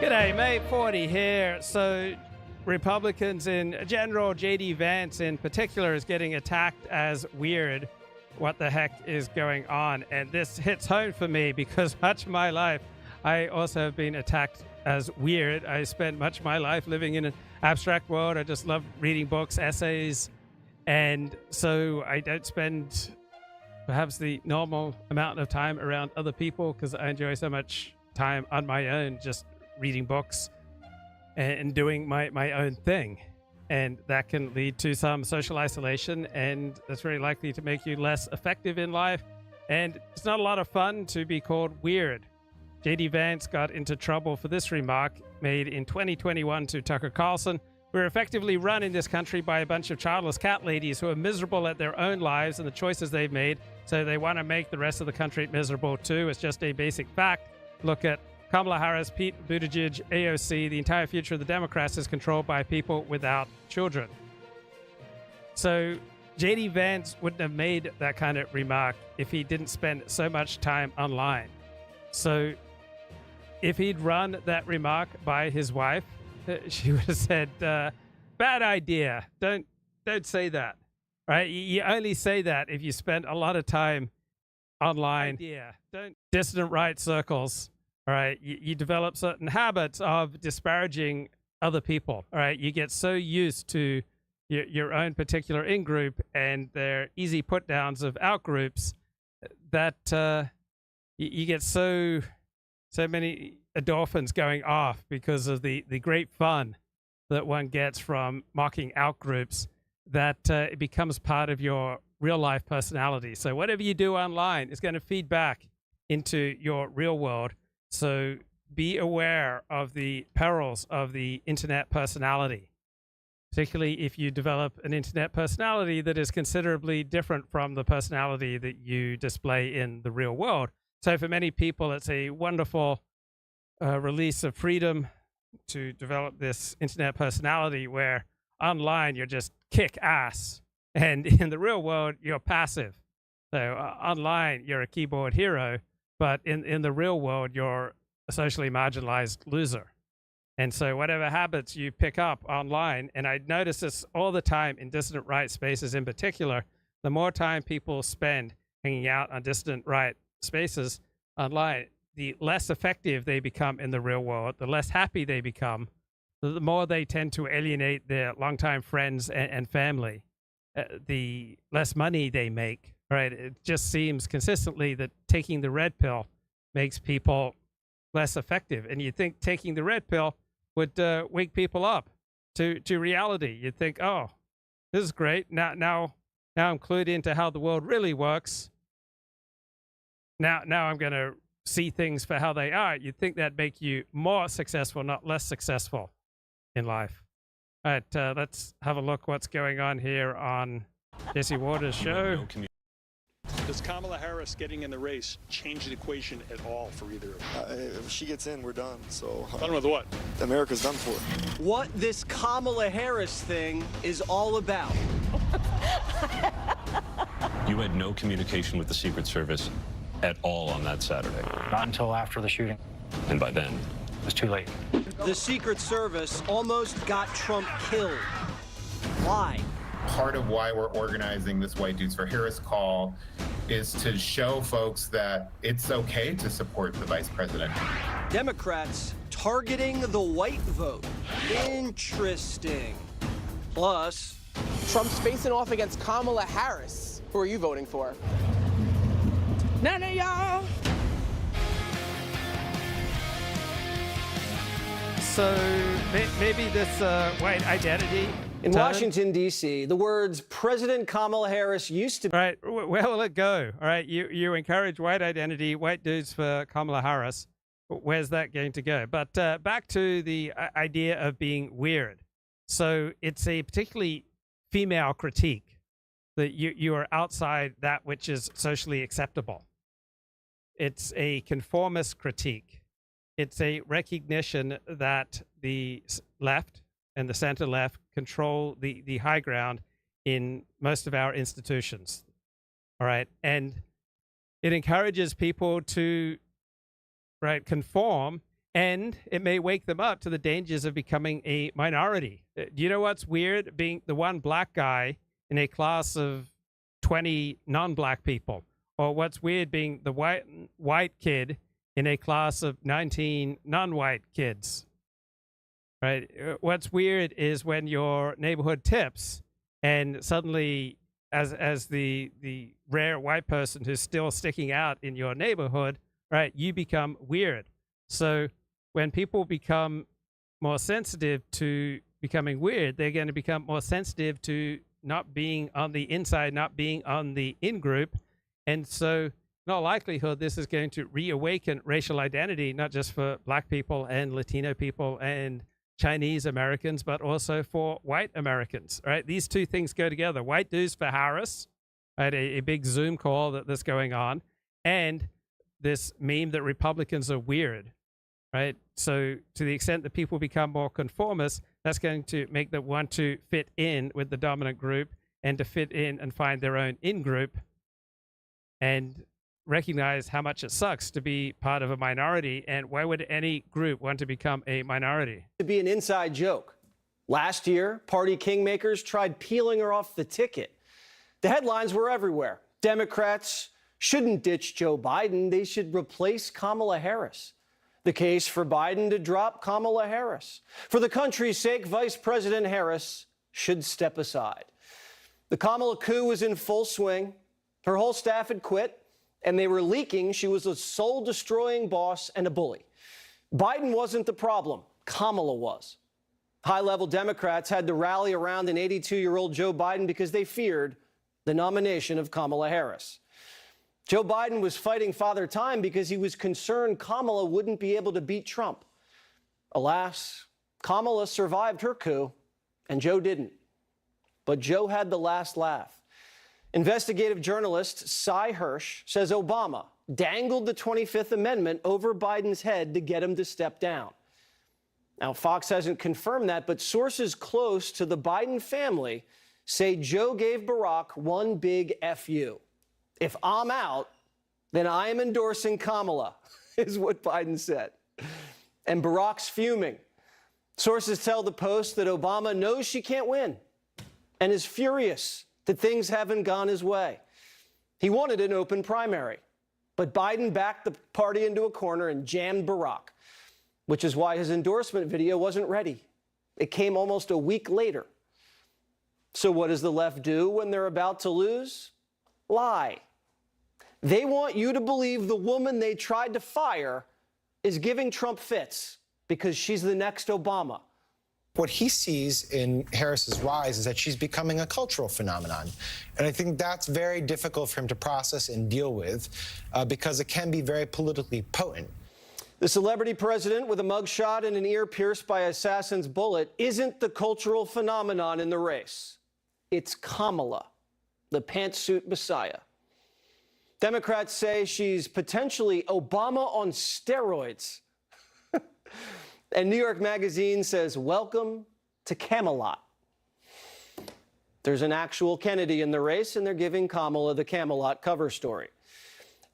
G'day, mate. 40 here. So, Republicans in general, J.D. Vance in particular, is getting attacked as weird. What the heck is going on? And this hits home for me because much of my life, I also have been attacked as weird. I spent much of my life living in an abstract world. I just love reading books, essays. And so I don't spend perhaps the normal amount of time around other people because I enjoy so much time on my own, just reading books and doing my own thing. And that can lead to some social isolation, and that's very likely to make you less effective in life. And it's not a lot of fun to be called weird. J.D. Vance got into trouble for this remark made in 2021 to Tucker Carlson. We're effectively run in this country by a bunch of childless cat ladies who are miserable at their own lives and the choices they've made, so they want to make the rest of the country miserable too. It's just a basic fact. Look at Kamala Harris, Pete Buttigieg, AOC. The entire future of the Democrats is controlled by people without children. So J.D. Vance wouldn't have made that kind of remark if he didn't spend so much time online. So if he'd run that remark by his wife, she would have said, bad idea. Don't say that. Right? You only say that if you spend a lot of time online. Don't dissident right circles. All right, you develop certain habits of disparaging other people. All right, you get so used to your own particular in-group and their easy put-downs of out-groups that you get so many endorphins going off because of the great fun that one gets from mocking out-groups that it becomes part of your real-life personality. So whatever you do online is going to feed back into your real world. So be aware of the perils of the internet personality, particularly if you develop an internet personality that is considerably different from the personality that you display in the real world. So for many people, it's a wonderful release of freedom to develop this internet personality where online you're just kick ass and in the real world you're passive. So online you're a keyboard hero, but in the real world, you're a socially marginalized loser. And so whatever habits you pick up online, and I notice this all the time in dissident right spaces in particular, the more time people spend hanging out on dissident right spaces online, the less effective they become in the real world, the less happy they become, the more they tend to alienate their longtime friends and family, the less money they make. Right, it just seems consistently that taking the red pill makes people less effective. And you'd think taking the red pill would wake people up to reality. You'd think, oh, this is great. Now I'm clued into how the world really works. Now I'm going to see things for how they are. You'd think that'd make you more successful, not less successful in life. All right, let's have a look what's going on here on Jesse Waters' show. Does Kamala Harris getting in the race change the equation at all for either of them? If she gets in, we're done. So Done with what? America's done for. What this Kamala Harris thing is all about. You had no communication with the Secret Service at all on that Saturday. Not until after the shooting. And by then, It was too late. The Secret Service almost got Trump killed. Why? Part of why we're organizing this White Dudes for Harris call is to show folks that it's okay to support the vice president. Democrats targeting the white vote. Interesting. Plus, Trump's facing off against Kamala Harris. Who are you voting for? None of y'all. So maybe this white identity in Washington, D.C., the words President Kamala Harris used to... All right, where will it go? All right, you encourage white identity, white dudes for Kamala Harris. Where's that going to go? But back to the idea of being weird. So it's a particularly female critique that you are outside that which is socially acceptable. It's a conformist critique. It's a recognition that the left and the center left control the high ground in most of our institutions. All right. And it encourages people to conform And it may wake them up to the dangers of becoming a minority. Do you know what's weird? Being the one black guy in a class of 20 non-black people. Or what's weird being the white kid in a class of 19 non-white kids. Right? What's weird is when your neighborhood tips and suddenly as the rare white person who's still sticking out in your neighborhood, right, you become weird. So when people become more sensitive to becoming weird, they're going to become more sensitive to not being on the inside, not being on the in-group. And so in all likelihood, this is going to reawaken racial identity, not just for black people and Latino people and Chinese Americans, but also for white Americans, right? These two things go together. White dues for Harris, right? A big Zoom call that's going on, and this meme that Republicans are weird, right? So to the extent that people become more conformist, that's going to make them want to fit in with the dominant group and to fit in and find their own in-group and recognize how much it sucks to be part of a minority. And why would any group want to become a minority? To be an inside joke. Last year, party kingmakers tried peeling her off the ticket. The headlines were everywhere. Democrats shouldn't ditch Joe Biden. They should replace Kamala Harris. The case for Biden to drop Kamala Harris. For the country's sake, Vice President Harris should step aside. The Kamala coup was in full swing. Her whole staff had quit, and they were leaking she was a soul-destroying boss and a bully. Biden wasn't the problem. Kamala was. High-level Democrats had to rally around an 82-year-old Joe Biden because they feared the nomination of Kamala Harris. Joe Biden was fighting Father Time because he was concerned Kamala wouldn't be able to beat Trump. Alas, Kamala survived her coup, and Joe didn't. But Joe had the last laugh. Investigative journalist Cy Hirsch says Obama dangled the 25th Amendment over Biden's head to get him to step down. Now, Fox hasn't confirmed that, but sources close to the Biden family say Joe gave Barack one big FU. If I'm out, then I am endorsing Kamala, is what Biden said. And Barack's fuming. Sources tell the Post that Obama knows she can't win and is furious that things haven't gone his way. He wanted an open primary, but Biden backed the party into a corner and jammed Barack, which is why his endorsement video wasn't ready. It came almost a week later. So what does the left do when they're about to lose? Lie. They want you to believe the woman they tried to fire is giving Trump fits because she's the next Obama. What he sees in Harris's rise is that she's becoming a cultural phenomenon. And I think that's very difficult for him to process and deal with because it can be very politically potent. The celebrity president with a mugshot and an ear pierced by an assassin's bullet isn't the cultural phenomenon in the race. It's Kamala, the pantsuit messiah. Democrats say she's potentially Obama on steroids. And New York Magazine says, welcome to Camelot. There's an actual Kennedy in the race, and they're giving Kamala the Camelot cover story.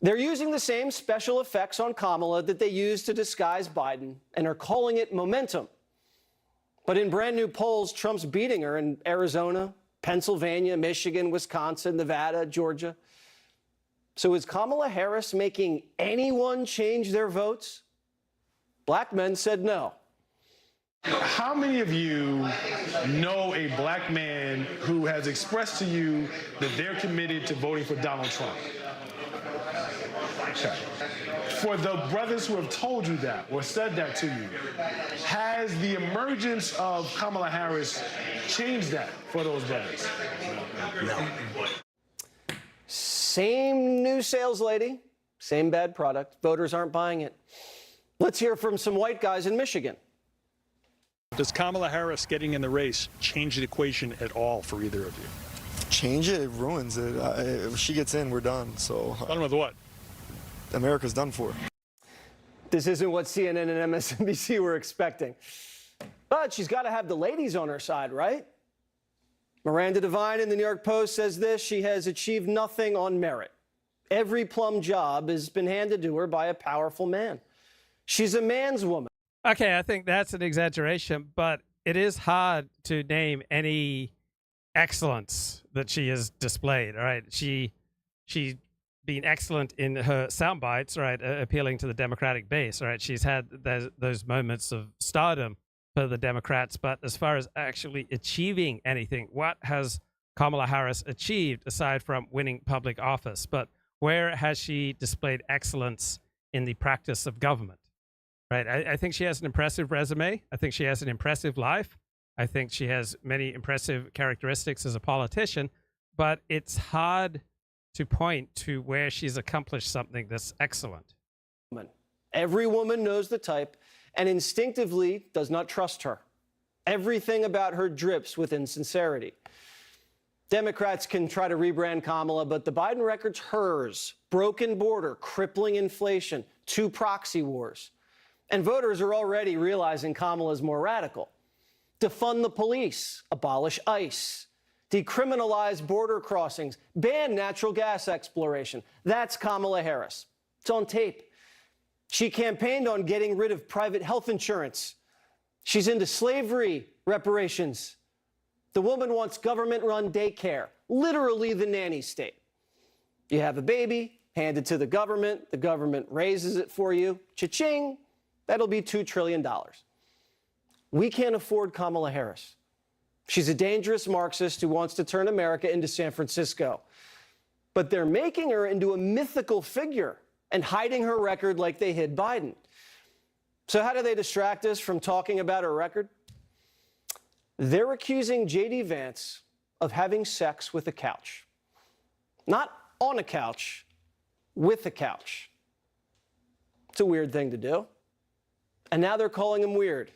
They're using the same special effects on Kamala that they used to disguise Biden and are calling it momentum. But in brand new polls, Trump's beating her in Arizona, Pennsylvania, Michigan, Wisconsin, Nevada, Georgia. So is Kamala Harris making anyone change their votes? Black men said no. How many of you know a black man who has expressed to you that they're committed to voting for Donald Trump? Okay. For the brothers who have told you that or said that to you, has the emergence of Kamala Harris changed that for those brothers? No. Same new sales lady, same bad product. Voters aren't buying it. Let's hear from some white guys in Michigan. Does Kamala Harris getting in the race change the equation at all for either of you? Change it, it ruins it. If she gets in, we're done. So Done with what? America's done for. This isn't what CNN and MSNBC were expecting. But she's got to have the ladies on her side, right? Miranda Devine in the New York Post says this: she has achieved nothing on merit. Every plum job has been handed to her by a powerful man. She's a man's woman. Okay, I think that's an exaggeration, but it is hard to name any excellence that she has displayed. All right, she's been excellent in her sound bites, right, appealing to the Democratic base. All right, she's had those moments of stardom for the Democrats, but as far as actually achieving anything, what has Kamala Harris achieved aside from winning public office? But where has she displayed excellence in the practice of government? Right. I think she has an impressive resume. I think she has an impressive life. I think she has many impressive characteristics as a politician, but it's hard to point to where she's accomplished something that's excellent. Every woman knows the type and instinctively does not trust her. Everything about her drips with insincerity. Democrats can try to rebrand Kamala, but the Biden record's hers. Broken border, crippling inflation, 2 proxy wars. And voters are already realizing Kamala's more radical. Defund the police, abolish ICE, decriminalize border crossings, ban natural gas exploration. That's Kamala Harris. It's on tape. She campaigned on getting rid of private health insurance. She's into slavery reparations. The woman wants government-run daycare, literally the nanny state. You have a baby, hand it to the government raises it for you, cha-ching. That'll be $2 trillion. We can't afford Kamala Harris. She's a dangerous Marxist who wants to turn America into San Francisco. But they're making her into a mythical figure and hiding her record like they hid Biden. So how do they distract us from talking about her record? They're accusing J.D. Vance of having sex with a couch. Not on a couch, with a couch. It's a weird thing to do. And now they're calling him weird.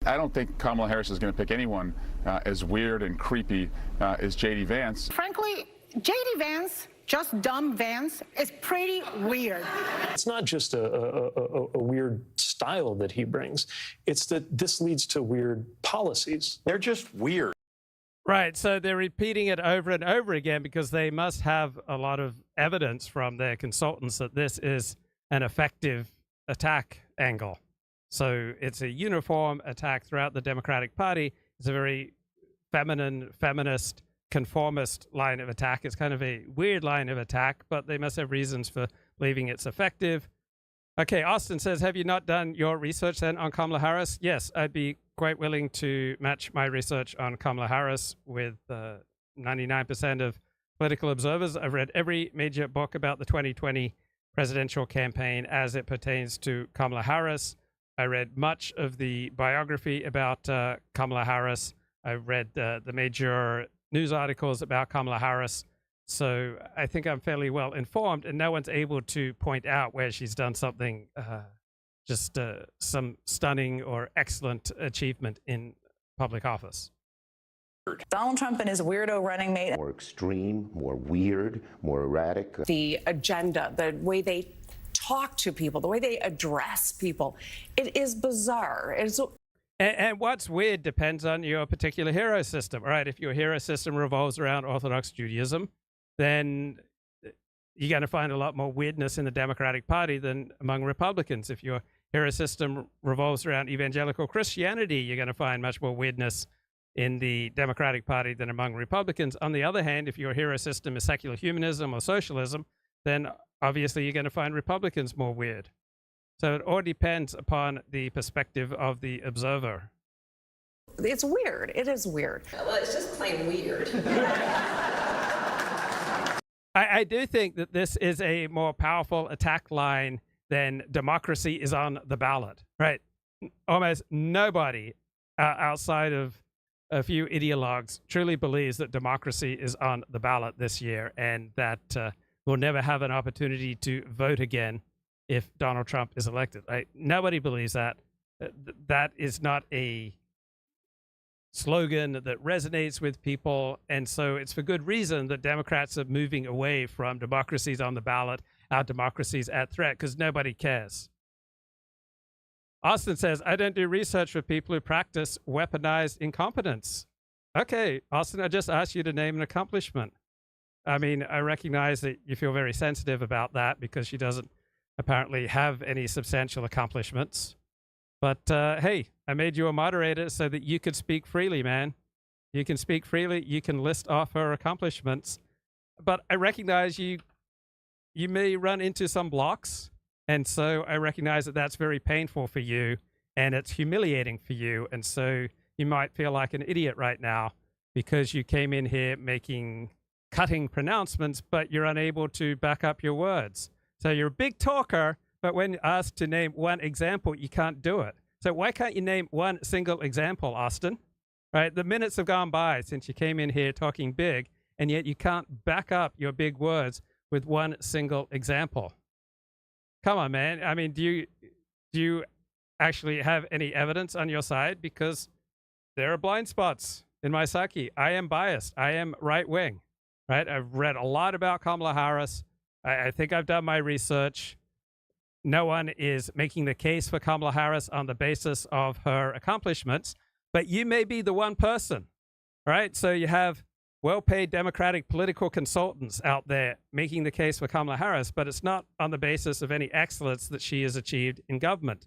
I don't think Kamala Harris is going to pick anyone as weird and creepy as J.D. Vance. Frankly, J.D. Vance, just dumb Vance, is pretty weird. It's not just a weird style that he brings. It's that this leads to weird policies. They're just weird. Right, so they're repeating it over and over again because they must have a lot of evidence from their consultants that this is an effective attack angle. So it's a uniform attack throughout the Democratic Party. It's a very feminine, feminist, conformist line of attack. It's kind of a weird line of attack, but they must have reasons for believing it's effective. Okay, Austin says, have you not done your research then on Kamala Harris? Yes, I'd be quite willing to match my research on Kamala Harris with 99% of political observers. I've read every major book about the 2020 presidential campaign as it pertains to Kamala Harris. I read much of the biography about Kamala Harris. I read the major news articles about Kamala Harris. So I think I'm fairly well informed, and no one's able to point out where she's done something, some stunning or excellent achievement in public office. Donald Trump and his weirdo running mate. More extreme, more weird, more erratic. The agenda, the way they talk to people, the way they address people, it is bizarre. And what's weird depends on your particular hero system. All right, if your hero system revolves around Orthodox Judaism, then you're going to find a lot more weirdness in the Democratic Party than among Republicans. If your hero system revolves around evangelical Christianity, you're going to find much more weirdness in the Democratic Party than among Republicans. On the other hand, if your hero system is secular humanism or socialism, then obviously you're going to find Republicans more weird. So it all depends upon the perspective of the observer. It's weird. It is weird. Well, it's just plain weird. I do think that this is a more powerful attack line than democracy is on the ballot, right? Almost nobody outside of a few ideologues truly believes that democracy is on the ballot this year and that we'll never have an opportunity to vote again if Donald Trump is elected. Right? Nobody believes that. That is not a slogan that resonates with people. And so it's for good reason that Democrats are moving away from democracies on the ballot, our democracies at threat, because nobody cares. Austin says, I don't do research for people who practice weaponized incompetence. Okay, Austin, I just asked you to name an accomplishment. I mean, I recognize that you feel very sensitive about that because she doesn't apparently have any substantial accomplishments. But hey, I made you a moderator so that you could speak freely, man. You can speak freely. You can list off her accomplishments. But I recognize you may run into some blocks. And so I recognize that that's very painful for you and it's humiliating for you. And so you might feel like an idiot right now because you came in here making cutting pronouncements, but you're unable to back up your words. So you're a big talker, but when asked to name one example, you can't do it. So why can't you name one single example, Austin? Right? The minutes have gone by since you came in here talking big, and yet you can't back up your big words with one single example. Come on, man. I mean, do you actually have any evidence on your side? Because there are blind spots in my psyche. I am biased. I am right-wing, right? I've read a lot about Kamala Harris. I think I've done my research. No one is making the case for Kamala Harris on the basis of her accomplishments, but you may be the one person, right? So you have well-paid Democratic political consultants out there making the case for Kamala Harris, but it's not on the basis of any excellence that she has achieved in government,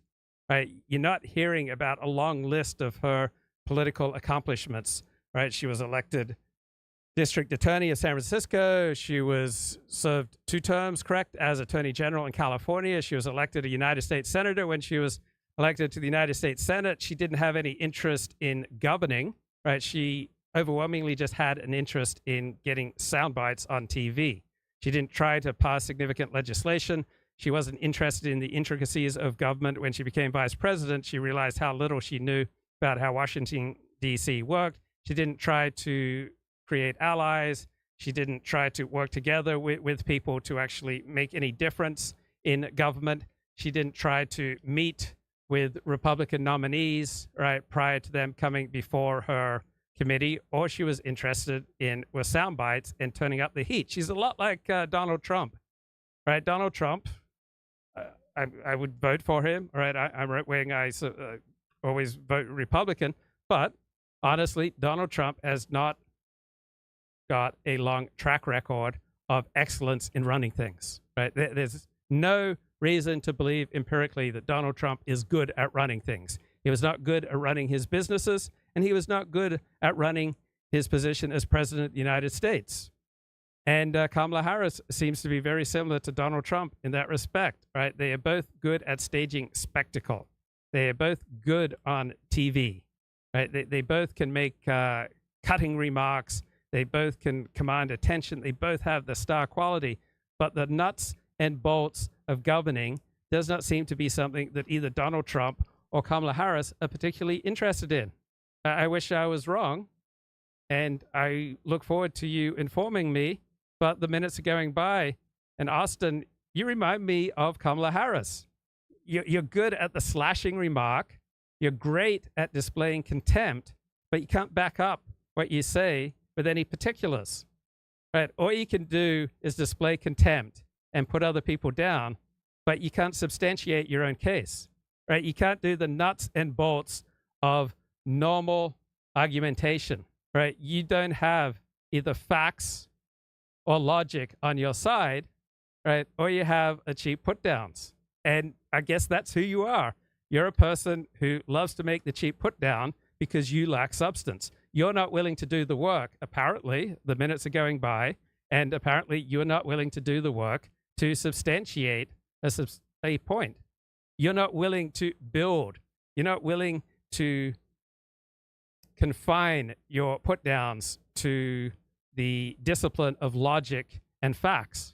right? You're not hearing about a long list of her political accomplishments, right? She was elected district attorney of San Francisco. She was served 2 terms, correct, as attorney general in California. She was elected a United States senator. When she was elected to the United States Senate, she didn't have any interest in governing, right? She overwhelmingly just had an interest in getting sound bites on TV. She didn't try to pass significant legislation. She wasn't interested in the intricacies of government. When she became vice president, she realized how little she knew about how Washington, D.C. worked. She didn't try to create allies. She didn't try to work together with people to actually make any difference in government. She didn't try to meet with Republican nominees, right, prior to them coming before her committee. All she was interested in was sound bites and turning up the heat. She's a lot like Donald Trump, right? Donald Trump, I would vote for him, right? I'm right-wing. I always vote Republican. But honestly, Donald Trump has not got a long track record of excellence in running things, right? There's no reason to believe empirically that Donald Trump is good at running things. He was not good at running his businesses, and he was not good at running his position as president of the United States. And Kamala Harris seems to be very similar to Donald Trump in that respect, right? They are both good at staging spectacle. They are both good on TV, right? They both can make cutting remarks. They both can command attention. They both have the star quality, but the nuts and bolts of governing does not seem to be something that either Donald Trump or Kamala Harris are particularly interested in. I wish I was wrong, and I look forward to you informing me, but the minutes are going by. And Austin, you remind me of Kamala Harris. You're good at the slashing remark. You're great at displaying contempt, but you can't back up what you say with any particulars, right? All you can do is display contempt and put other people down, but you can't substantiate your own case, right? You can't do the nuts and bolts of normal argumentation, right? You don't have either facts or logic on your side, right? Or you have a cheap put downs. And I guess that's who you are. You're a person who loves to make the cheap put down because you lack substance. You're not willing to do the work. Apparently, the minutes are going by, and apparently you're not willing to do the work to substantiate a point. You're not willing to build. You're not willing to confine your put downs to the discipline of logic and facts.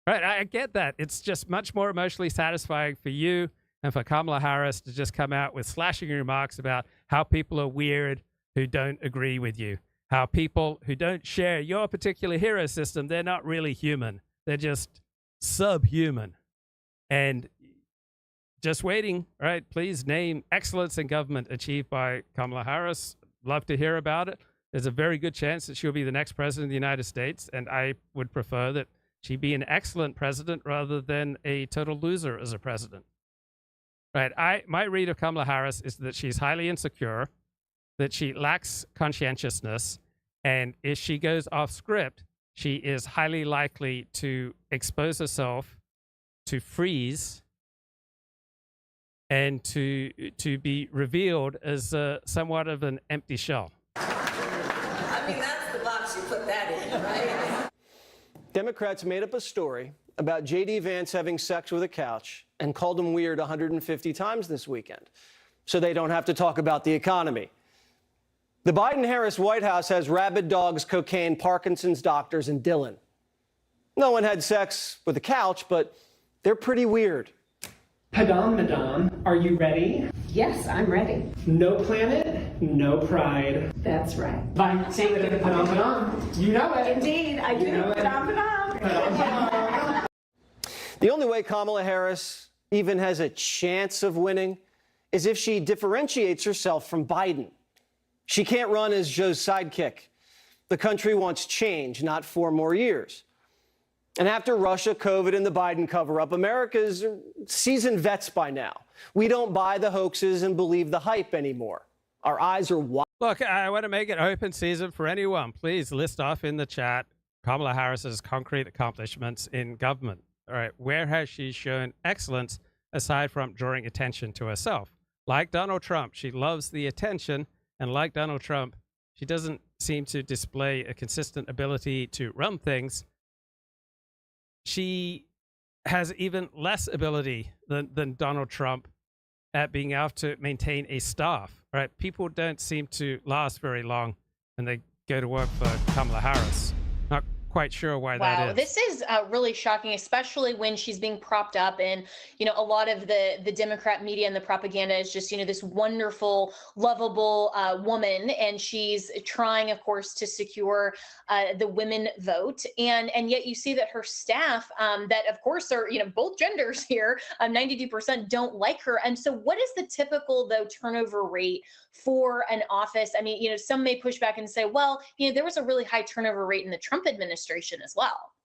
Right? I get that. It's just much more emotionally satisfying for you and for Kamala Harris to just come out with slashing remarks about how people are weird who don't agree with you, how people who don't share your particular hero system, they're not really human. They're just subhuman. And just waiting, right? Please name excellence in government achieved by Kamala Harris. Love to hear about it. There's a very good chance that she'll be the next president of the United States, and I would prefer that she be an excellent president rather than a total loser as a president. Right? My read of Kamala Harris is that she's highly insecure, that she lacks conscientiousness, and if she goes off script, she is highly likely to expose herself to freeze and to be revealed as somewhat of an empty shell. I mean, that's the box you put that in, right? Democrats made up a story about J.D. Vance having sex with a couch and called him weird 150 times this weekend, so they don't have to talk about the economy. The Biden-Harris White House has rabid dogs, cocaine, Parkinson's doctors, and Dylan. No one had sex with a couch, but they're pretty weird. Padam, madame, are you ready? Yes, I'm ready. No planet, no pride. That's right. Fine, say it again. Padam, padam. You know it. Indeed, I do. Padam. The only way Kamala Harris even has a chance of winning is if she differentiates herself from Biden. She can't run as Joe's sidekick. The country wants change, not 4 more years. And after Russia, COVID, and the Biden cover-up, America's seasoned vets by now. We don't buy the hoaxes and believe the hype anymore. Our eyes are wide. Look, I want to make it open season for anyone. Please list off in the chat Kamala Harris's concrete accomplishments in government. All right, where has she shown excellence aside from drawing attention to herself? Like Donald Trump, she loves the attention, and like Donald Trump, she doesn't seem to display a consistent ability to run things. She has even less ability than Donald Trump at being able to maintain a staff, right? People don't seem to last very long when they go to work for Kamala Harris. Not quite sure why that is. This is really shocking, especially when she's being propped up, and a lot of the Democrat media and the propaganda is just this wonderful, lovable woman, and she's trying, of course, to secure the women vote, and yet you see that her staff, that of course are both genders here, 92% don't like her. And so, what is the typical turnover rate for an office? I mean, some may push back and say, well, there was a really high turnover rate in the Trump administration as well.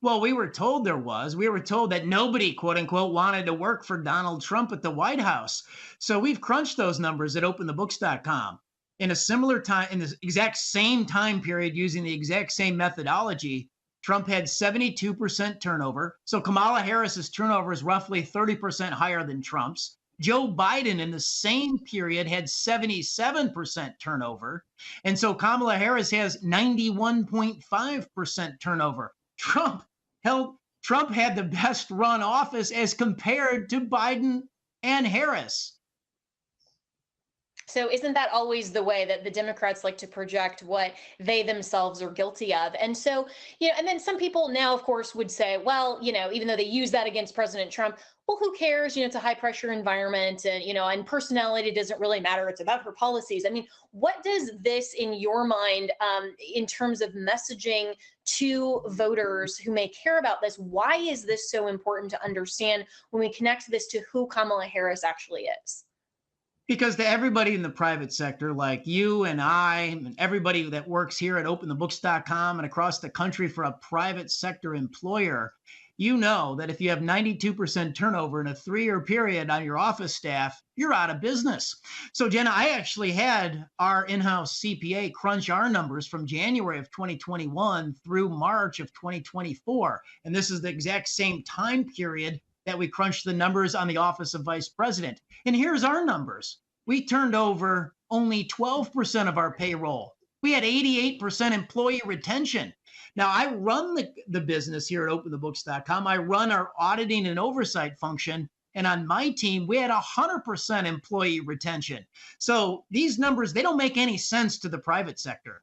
Well, we were told there was. We were told that nobody, quote unquote, wanted to work for Donald Trump at the White House. So we've crunched those numbers at openthebooks.com. In a similar time, in the exact same time period, using the exact same methodology, Trump had 72% turnover. So Kamala Harris's turnover is roughly 30% higher than Trump's. Joe Biden in the same period had 77% turnover. And so Kamala Harris has 91.5% turnover. Trump had the best run office as compared to Biden and Harris. So isn't that always the way that the Democrats like to project what they themselves are guilty of? And so, and then some people now, of course, would say, well, even though they use that against President Trump, well, who cares? It's a high pressure environment, and, and personality doesn't really matter. It's about her policies. I mean, what does this, in your mind, in terms of messaging to voters who may care about this, why is this so important to understand when we connect this to who Kamala Harris actually is? Because to everybody in the private sector, like you and I, and everybody that works here at openthebooks.com and across the country for a private sector employer, you know that if you have 92% turnover in a 3-year period on your office staff, you're out of business. So, Jenna, I actually had our in-house CPA crunch our numbers from January of 2021 through March of 2024. And this is the exact same time period that we crunched the numbers on the office of vice president. And here's our numbers. We turned over only 12% of our payroll. We had 88% employee retention. Now, I run the business here at openthebooks.com. I run our auditing and oversight function. And on my team, we had 100% employee retention. So these numbers, they don't make any sense to the private sector.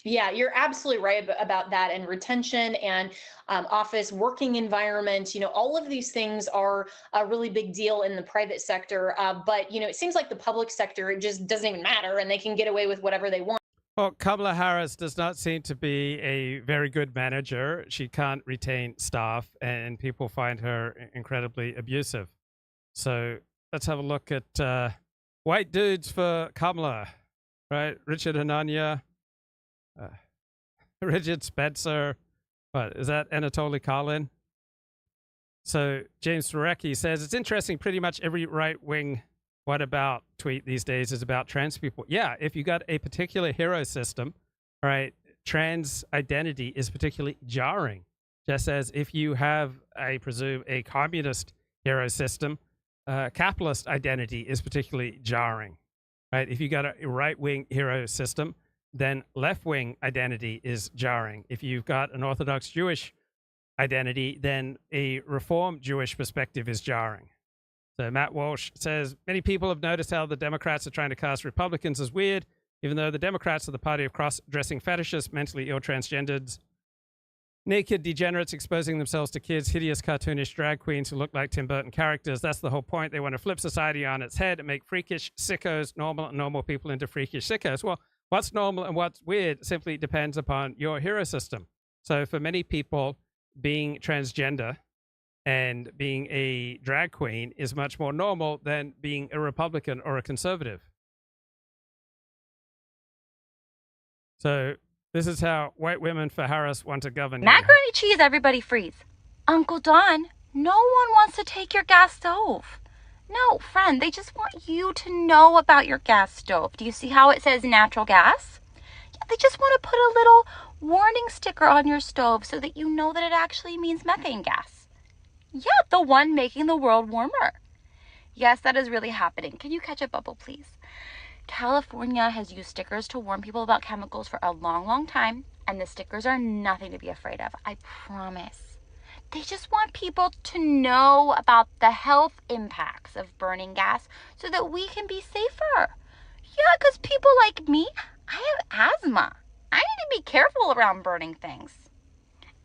Yeah, you're absolutely right about that. And retention and office working environment, all of these things are a really big deal in the private sector. But, it seems like the public sector, it just doesn't even matter, and they can get away with whatever they want. Well, Kamala Harris does not seem to be a very good manager. She can't retain staff, and people find her incredibly abusive. So let's have a look at white dudes for Kamala, right? Richard Hanania. Richard Spencer, what is that? Anatoly Karlin. So James Zarecki says it's interesting. Pretty much every right-wing "what about" tweet these days is about trans people. Yeah, if you got a particular hero system, all right, trans identity is particularly jarring. Just as if you have, I presume, a communist hero system, capitalist identity is particularly jarring, right? If you got a right-wing hero system, then left-wing identity is jarring. If you've got an Orthodox Jewish identity, then a Reform Jewish perspective is jarring. So Matt Walsh says, many people have noticed how the Democrats are trying to cast Republicans as weird, even though the Democrats are the party of cross-dressing fetishists, mentally ill transgenders, naked degenerates exposing themselves to kids, hideous cartoonish drag queens who look like Tim Burton characters. That's the whole point. They want to flip society on its head and make freakish sickos normal and normal people into freakish sickos. Well, what's normal and what's weird simply depends upon your hero system. So for many people, being transgender and being a drag queen is much more normal than being a Republican or a conservative. So this is how white women for Harris want to govern you. Macaroni cheese, everybody freeze. Uncle Don, no one wants to take your gas stove. No, friend, they just want you to know about your gas stove. Do you see how it says natural gas? Yeah, they just want to put a little warning sticker on your stove so that you know that it actually means methane gas. Yeah, the one making the world warmer. Yes, that is really happening. Can you catch a bubble, please? California has used stickers to warn people about chemicals for a long, long time, and the stickers are nothing to be afraid of. I promise. They just want people to know about the health impacts of burning gas so that we can be safer. Yeah, because people like me, I have asthma. I need to be careful around burning things.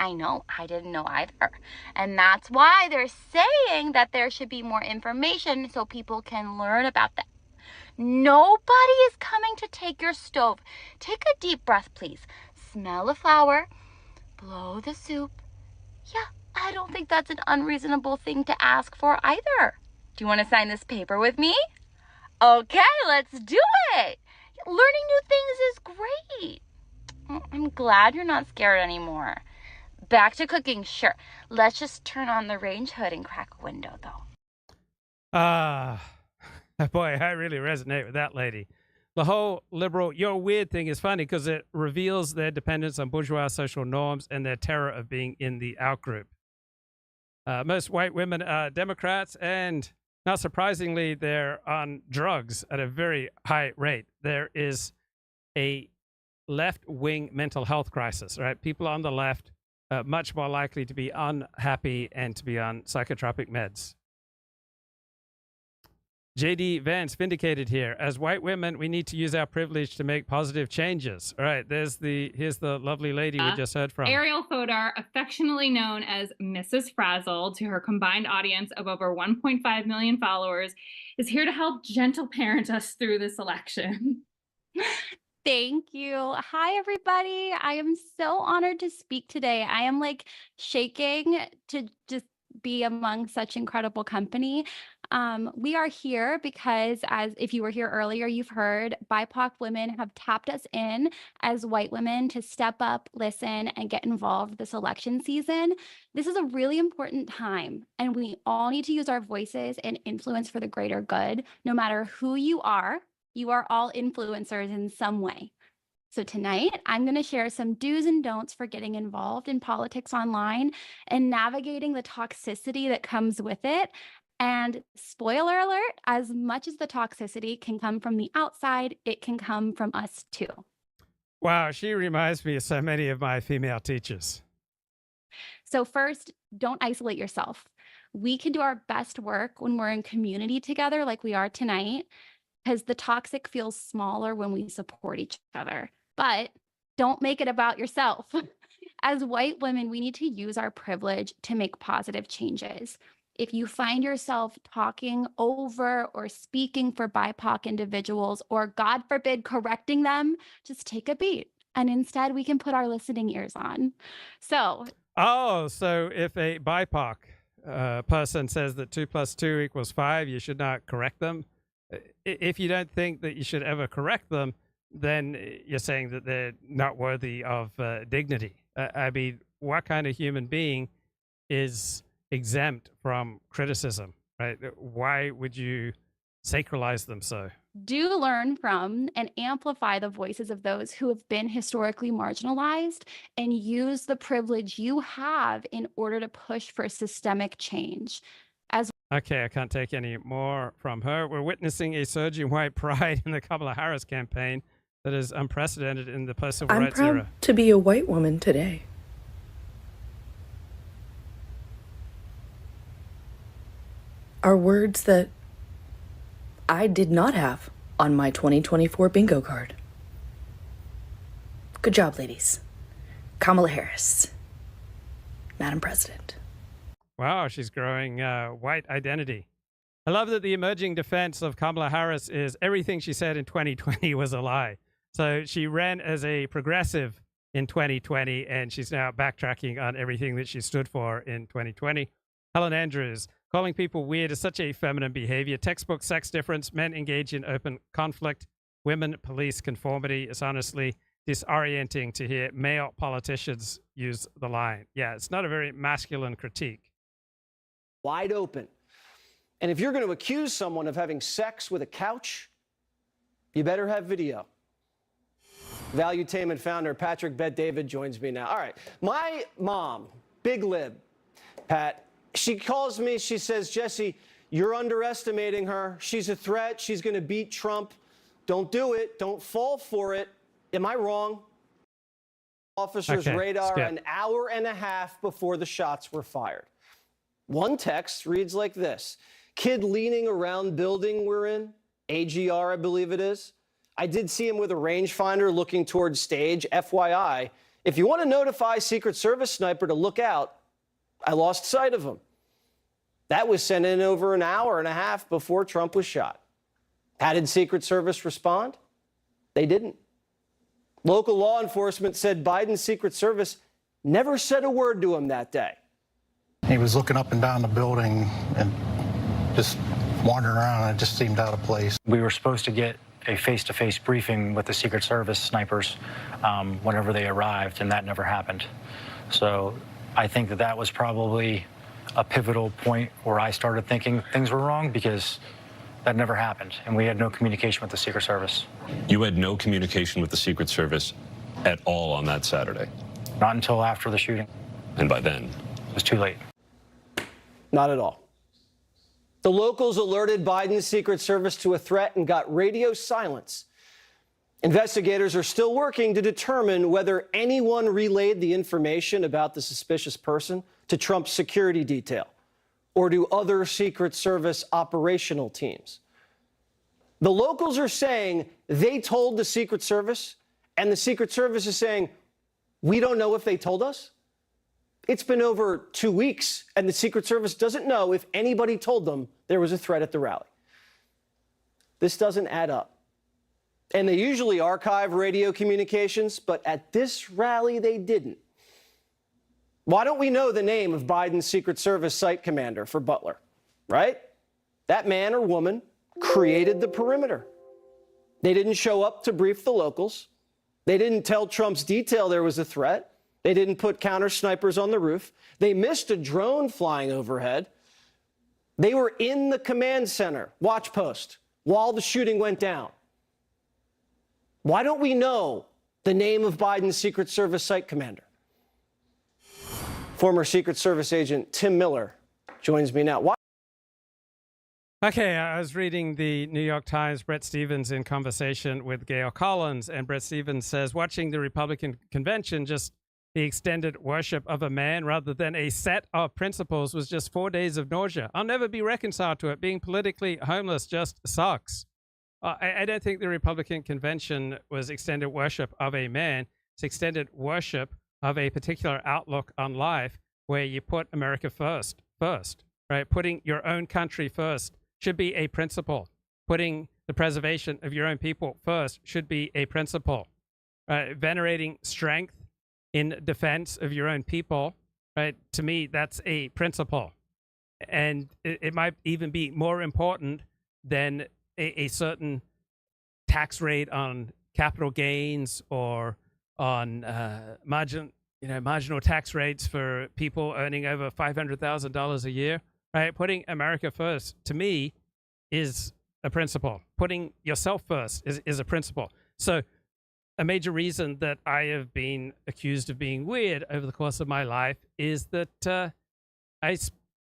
I know, I didn't know either. And that's why they're saying that there should be more information so people can learn about that. Nobody is coming to take your stove. Take a deep breath, please. Smell a flower. Blow the soup. Yeah, I don't think that's an unreasonable thing to ask for either. Do you want to sign this paper with me? Okay, let's do it. Learning new things is great. I'm glad you're not scared anymore. Back to cooking, sure. Let's just turn on the range hood and crack a window, though. Boy, I really resonate with that lady. The whole liberal, you're weird thing is funny because it reveals their dependence on bourgeois social norms and their terror of being in the outgroup. Most white women are Democrats, and not surprisingly, they're on drugs at a very high rate. There is a left-wing mental health crisis, right? People on the left are much more likely to be unhappy and to be on psychotropic meds. J.D. Vance vindicated here. As white women, we need to use our privilege to make positive changes. All right, here's the lovely lady we just heard from. Ariel Fodor, affectionately known as Mrs. Frazzle to her combined audience of over 1.5 million followers, is here to help gentle parent us through this election. Thank you. Hi, everybody. I am so honored to speak today. I am like shaking to just be among such incredible company. We are here because, as if you were here earlier, you've heard BIPOC women have tapped us in as white women to step up, listen, and get involved this election season. This is a really important time, and we all need to use our voices and influence for the greater good. No matter who you are all influencers in some way. So tonight, I'm going to share some do's and don'ts for getting involved in politics online and navigating the toxicity that comes with it. And spoiler alert, as much as the toxicity can come from the outside, it can come from us too. Wow, she reminds me of so many of my female teachers. So first, don't isolate yourself. We can do our best work when we're in community together like we are tonight, because the toxic feels smaller when we support each other. But don't make it about yourself. As white women, we need to use our privilege to make positive changes. If you find yourself talking over or speaking for BIPOC individuals, or God forbid, correcting them, just take a beat. And instead, we can put our listening ears on. So if a BIPOC person says that 2 + 2 = 5, you should not correct them. If you don't think that you should ever correct them, then you're saying that they're not worthy of dignity. I mean, what kind of human being is exempt from criticism, right? Why would you sacralize them so? Do learn from and amplify the voices of those who have been historically marginalized, and use the privilege you have in order to push for systemic change. Okay, I can't take any more from her. We're witnessing a surge in white pride in the Kamala Harris campaign that is unprecedented in the post-civil rights I'm era. proud to be a white woman today. Are words that I did not have on my 2024 bingo card. Good job, ladies. Kamala Harris, Madam President. Wow, she's growing white identity. I love that the emerging defense of Kamala Harris is everything she said in 2020 was a lie. So she ran as a progressive in 2020, and she's now backtracking on everything that she stood for in 2020. Helen Andrews, calling people weird is such a feminine behavior. Textbook sex difference, men engage in open conflict, women police conformity. It's honestly disorienting to hear male politicians use the line. Yeah, it's not a very masculine critique. Wide open. And if you're going to accuse someone of having sex with a couch, you better have video. Valuetainment founder Patrick Bet-David joins me now. All right, my mom, big lib, Pat, she calls me, she says, Jesse, you're underestimating her. She's a threat. She's going to beat Trump. Don't do it. Don't fall for it. Am I wrong? Officers' radar an hour and a half before the shots were fired. One text reads like this. Kid leaning around building we're in, AGR, I believe it is. I did see him with a rangefinder looking towards stage. FYI, if you want to notify Secret Service sniper to look out, I lost sight of him. That was sent in over an hour and a half before Trump was shot. How did Secret Service respond? They didn't. Local law enforcement said Biden's Secret Service never said a word to him that day. He was looking up and down the building and just wandering around, and it just seemed out of place. We were supposed to get a face-to-face briefing with the Secret Service snipers whenever they arrived, and that never happened. So I think that that was probably a pivotal point where I started thinking things were wrong, because that never happened, and we had no communication with the Secret Service. You had no communication with the Secret Service at all on that Saturday? Not until after the shooting. And by then? It was too late. Not at all. The locals alerted Biden's Secret Service to a threat and got radio silence. Investigators are still working to determine whether anyone relayed the information about the suspicious person to Trump's security detail or to other Secret Service operational teams. The locals are saying they told the Secret Service, and the Secret Service is saying, we don't know if they told us. It's been over 2 weeks, and the Secret Service doesn't know if anybody told them there was a threat at the rally. This doesn't add up. And they usually archive radio communications, but at this rally, they didn't. Why don't we know the name of Biden's Secret Service site commander for Butler, right? That man or woman created the perimeter. They didn't show up to brief the locals. They didn't tell Trump's detail there was a threat. They didn't put counter snipers on the roof. They missed a drone flying overhead. They were in the command center, watch post, while the shooting went down. Why don't we know the name of Biden's Secret Service site commander? Former Secret Service agent Tim Miller joins me now. Why? Okay, I was reading the New York Times, Bret Stephens in conversation with Gail Collins, and Bret Stephens says, watching the Republican convention, just the extended worship of a man rather than a set of principles was just 4 days of nausea. I'll never be reconciled to it. Being politically homeless just sucks. I don't think the Republican convention was extended worship of a man. It's extended worship of a particular outlook on life where you put America first, right? Putting your own country first should be a principle. Putting the preservation of your own people first should be a principle. Venerating strength in defense of your own people, right? To me, that's a principle. And it might even be more important than a certain tax rate on capital gains or on marginal tax rates for people earning over $500,000 a year, right? Putting America first, to me, is a principle. Putting yourself first is a principle. So a major reason that I have been accused of being weird over the course of my life is that I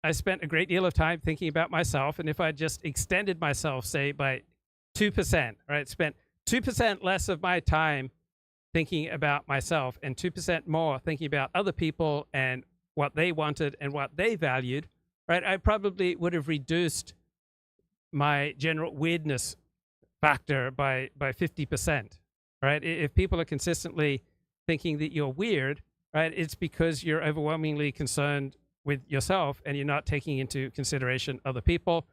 I spent a great deal of time thinking about myself, and if I just extended myself, say, by 2%, right, spent 2% less of my time thinking about myself and 2% more thinking about other people and what they wanted and what they valued, right, I probably would have reduced my general weirdness factor by 50%, right? If people are consistently thinking that you're weird, right, it's because you're overwhelmingly concerned with yourself and you're not taking into consideration other people.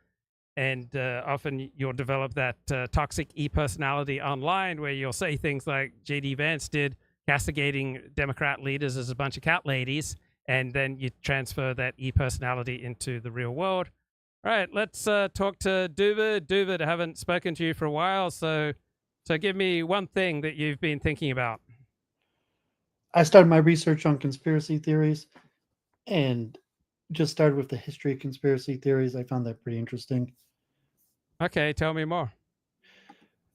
And often you'll develop that toxic e-personality online where you'll say things like J.D. Vance did, castigating Democrat leaders as a bunch of cat ladies, and then you transfer that e-personality into the real world. All right, let's talk to Dooovid. Dooovid, I haven't spoken to you for a while, so give me one thing that you've been thinking about. I started my research on conspiracy theories and just started with the history of conspiracy theories. I found that pretty interesting. Okay, tell me more.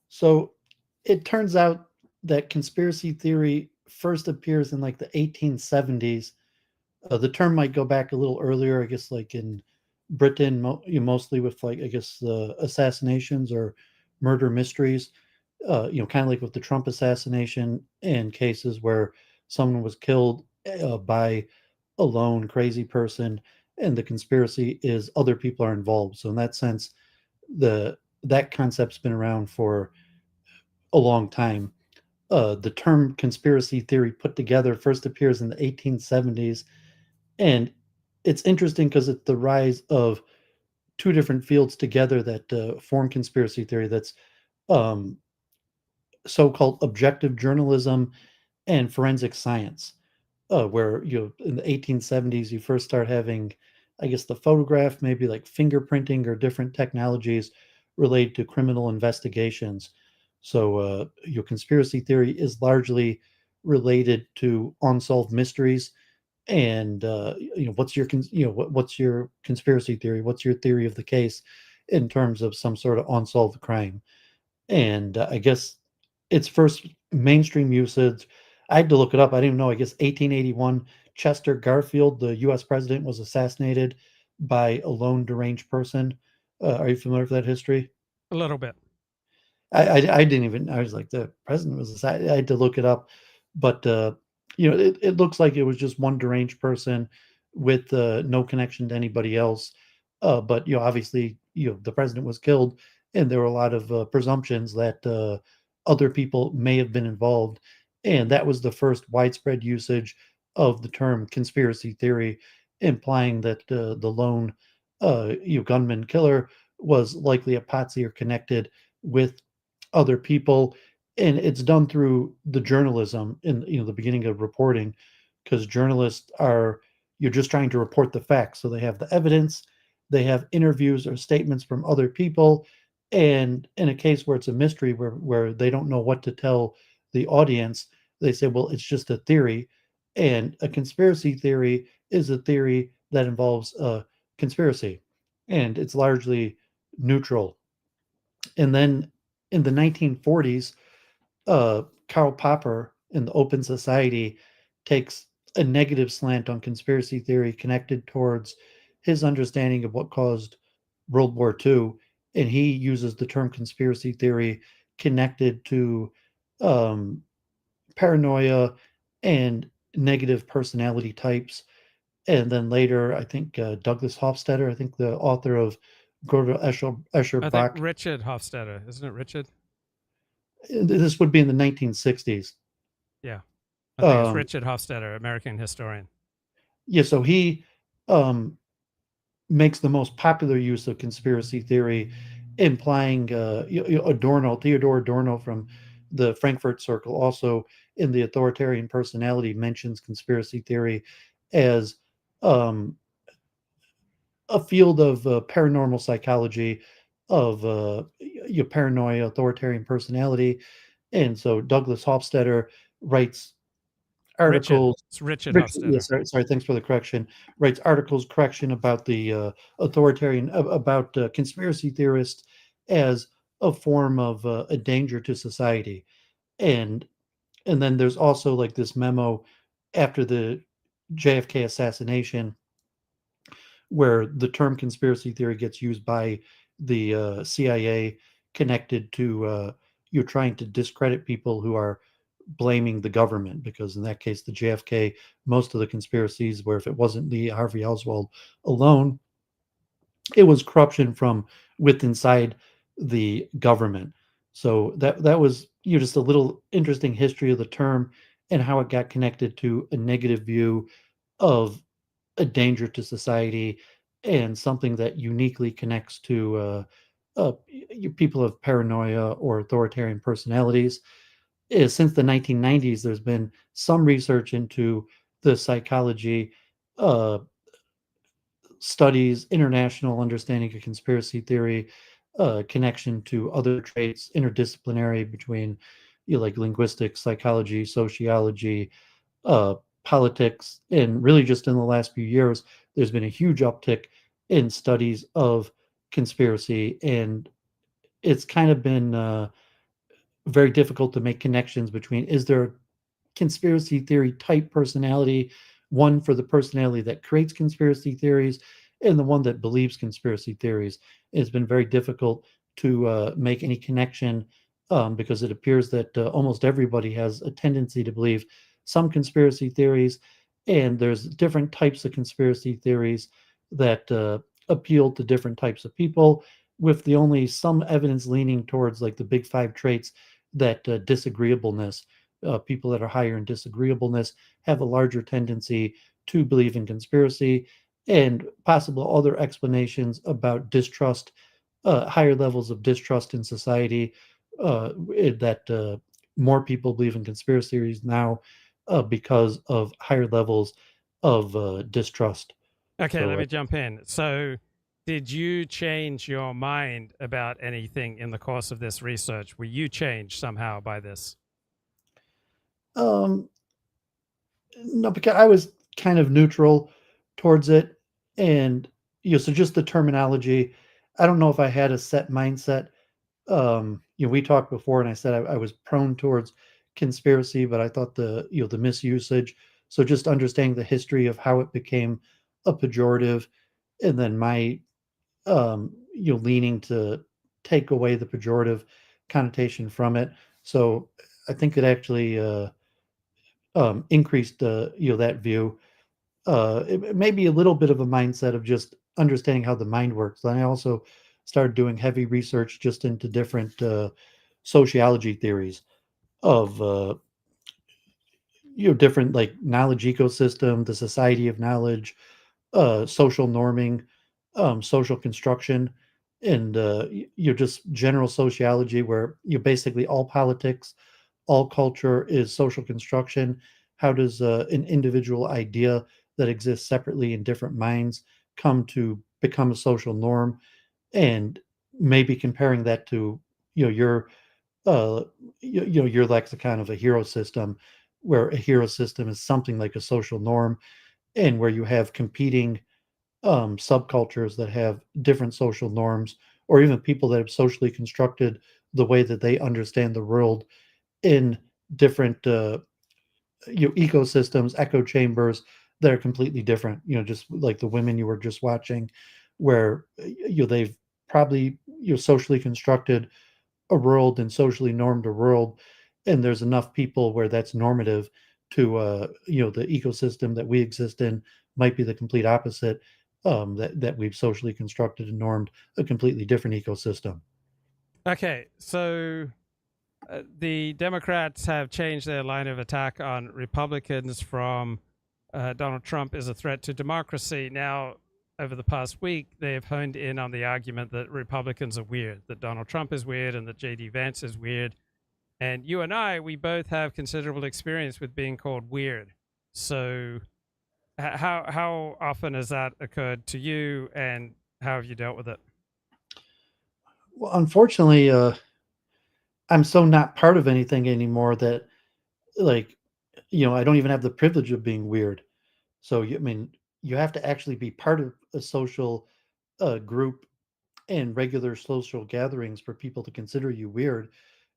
So it turns out that conspiracy theory first appears in like the 1870s. The term might go back a little earlier, I guess, like in Britain, mostly with like, I guess, assassinations or murder mysteries. Kind of like with the Trump assassination and cases where someone was killed by a lone crazy person, and the conspiracy is other people are involved. So in that sense, that concept's been around for a long time. The term conspiracy theory put together first appears in the 1870s, and it's interesting because it's the rise of two different fields together that form conspiracy theory. That's um, so-called objective journalism and forensic science, where in the 1870s you first start having, I guess, the photograph, maybe like fingerprinting or different technologies related to criminal investigations. So your conspiracy theory is largely related to unsolved mysteries. And what's your what's your conspiracy theory? What's your theory of the case in terms of some sort of unsolved crime? And I guess its first mainstream usage, I had to look it up. I didn't even know. I guess 1881, Chester Garfield, the U.S. president, was assassinated by a lone deranged person. Are you familiar with that history? A little bit. I didn't even. I was like, the president was assassinated. I had to look it up, but it looks like it was just one deranged person with no connection to anybody else. But obviously, the president was killed, and there were a lot of presumptions that other people may have been involved, and that was the first widespread usage of the term conspiracy theory, implying that the lone gunman killer was likely a patsy or connected with other people. And it's done through the journalism in the beginning of reporting, because journalists you're just trying to report the facts. So they have the evidence, they have interviews or statements from other people, and in a case where it's a mystery where they don't know what to tell the audience, they say, well, it's just a theory. And a conspiracy theory is a theory that involves a conspiracy, and it's largely neutral. And then in the 1940s, Karl Popper in the Open Society takes a negative slant on conspiracy theory connected towards his understanding of what caused World War II, and he uses the term conspiracy theory connected to um, paranoia and negative personality types. And then later, I think Douglas Hofstadter, I think the author of Grover Escher I Bach. think Richard Hofstadter, isn't it Richard? This would be in the 1960s. Yeah. I think it's Richard Hofstadter, American historian. Yeah, so he makes the most popular use of conspiracy theory, implying Theodore Adorno from the Frankfurt Circle, also in the Authoritarian Personality, mentions conspiracy theory as a field of paranormal psychology, of your paranoia, authoritarian personality. And so Douglas Hofstadter writes articles. It's Richard Hofstadter. Yes, sorry, thanks for the correction. Writes articles, about the authoritarian, about conspiracy theorists as a form of a danger to society. And then there's also like this memo after the JFK assassination, where the term conspiracy theory gets used by the CIA connected to you're trying to discredit people who are blaming the government, because in that case, the JFK, most of the conspiracies where if it wasn't the Harvey Oswald alone, it was corruption from within inside the government. So that was just a little interesting history of the term and how it got connected to a negative view of a danger to society and something that uniquely connects to people of paranoia or authoritarian personalities. Is since the 1990s, there's been some research into the psychology, uh, studies, international understanding of conspiracy theory, connection to other traits, interdisciplinary between like linguistics, psychology, sociology, uh, politics, and really just in the last few years, there's been a huge uptick in studies of conspiracy, and it's kind of been very difficult to make connections between is there conspiracy theory type personality, one for the personality that creates conspiracy theories, and the one that believes conspiracy theories. It's been very difficult to make any connection because it appears that almost everybody has a tendency to believe some conspiracy theories, and there's different types of conspiracy theories that appeal to different types of people, with the only some evidence leaning towards like the big five traits that disagreeableness, people that are higher in disagreeableness have a larger tendency to believe in conspiracy, and possible other explanations about distrust, higher levels of distrust in society, that more people believe in conspiracy theories now because of higher levels of distrust. Okay, So, let me jump in. So, did you change your mind about anything in the course of this research? Were you changed somehow by this? Um, no, because I was kind of neutral towards it, and so just the terminology. I don't know if I had a set mindset. We talked before, and I said I was prone towards conspiracy, but I thought the misusage. So just understanding the history of how it became a pejorative, and then my leaning to take away the pejorative connotation from it. So I think it actually increased that view. It may be a little bit of a mindset of just understanding how the mind works. And I also started doing heavy research just into different sociology theories of different like knowledge ecosystem, the society of knowledge, social norming, social construction, and just general sociology, where you basically all politics, all culture is social construction. How does an individual idea that exists separately in different minds come to become a social norm? And maybe comparing that to your uh, your lexicon of a hero system, where a hero system is something like a social norm, and where you have competing subcultures that have different social norms, or even people that have socially constructed the way that they understand the world in different ecosystems, echo chambers that are completely different. Just like the women you were just watching, where they've probably socially constructed a world and socially normed a world, and there's enough people where that's normative to the ecosystem that we exist in might be the complete opposite, that we've socially constructed and normed a completely different ecosystem. Okay, so the Democrats have changed their line of attack on Republicans from Donald Trump is a threat to democracy. Now, over the past week, they have honed in on the argument that Republicans are weird, that Donald Trump is weird, and that J.D. Vance is weird. And you and I, we both have considerable experience with being called weird. So, how often has that occurred to you, and how have you dealt with it? Well, unfortunately, I'm so not part of anything anymore that, like, I don't even have the privilege of being weird. So, I mean, you have to actually be part of a social group and regular social gatherings for people to consider you weird,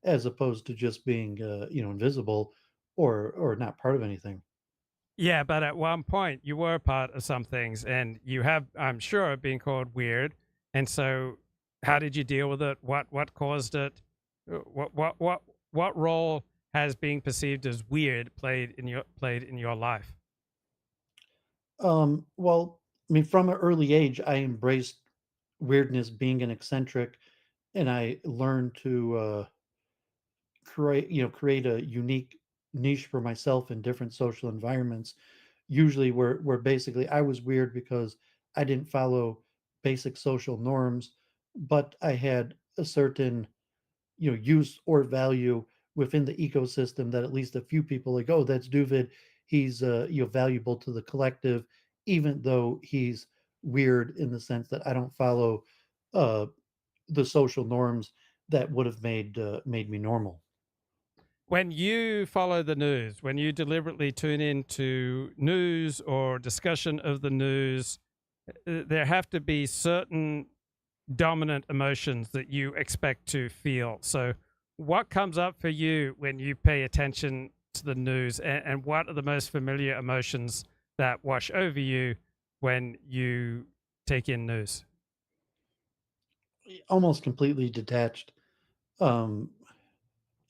as opposed to just being, invisible or not part of anything. Yeah, but at one point you were part of some things, and you have, I'm sure, been called weird. And so, how did you deal with it? What caused it? What role has being perceived as weird played in your life? Well, I mean, from an early age, I embraced weirdness, being an eccentric, and I learned to create a unique niche for myself in different social environments. Usually, where basically I was weird because I didn't follow basic social norms, but I had a certain use or value within the ecosystem that at least a few people like, oh, that's Dooovid. He's valuable to the collective, even though he's weird in the sense that I don't follow uh, the social norms that would have made me normal. When you follow the news, when you deliberately tune into news or discussion of the news, there have to be certain dominant emotions that you expect to feel. So, what comes up for you when you pay attention to the news, and what are the most familiar emotions that wash over you when you take in news? Almost completely detached. Um,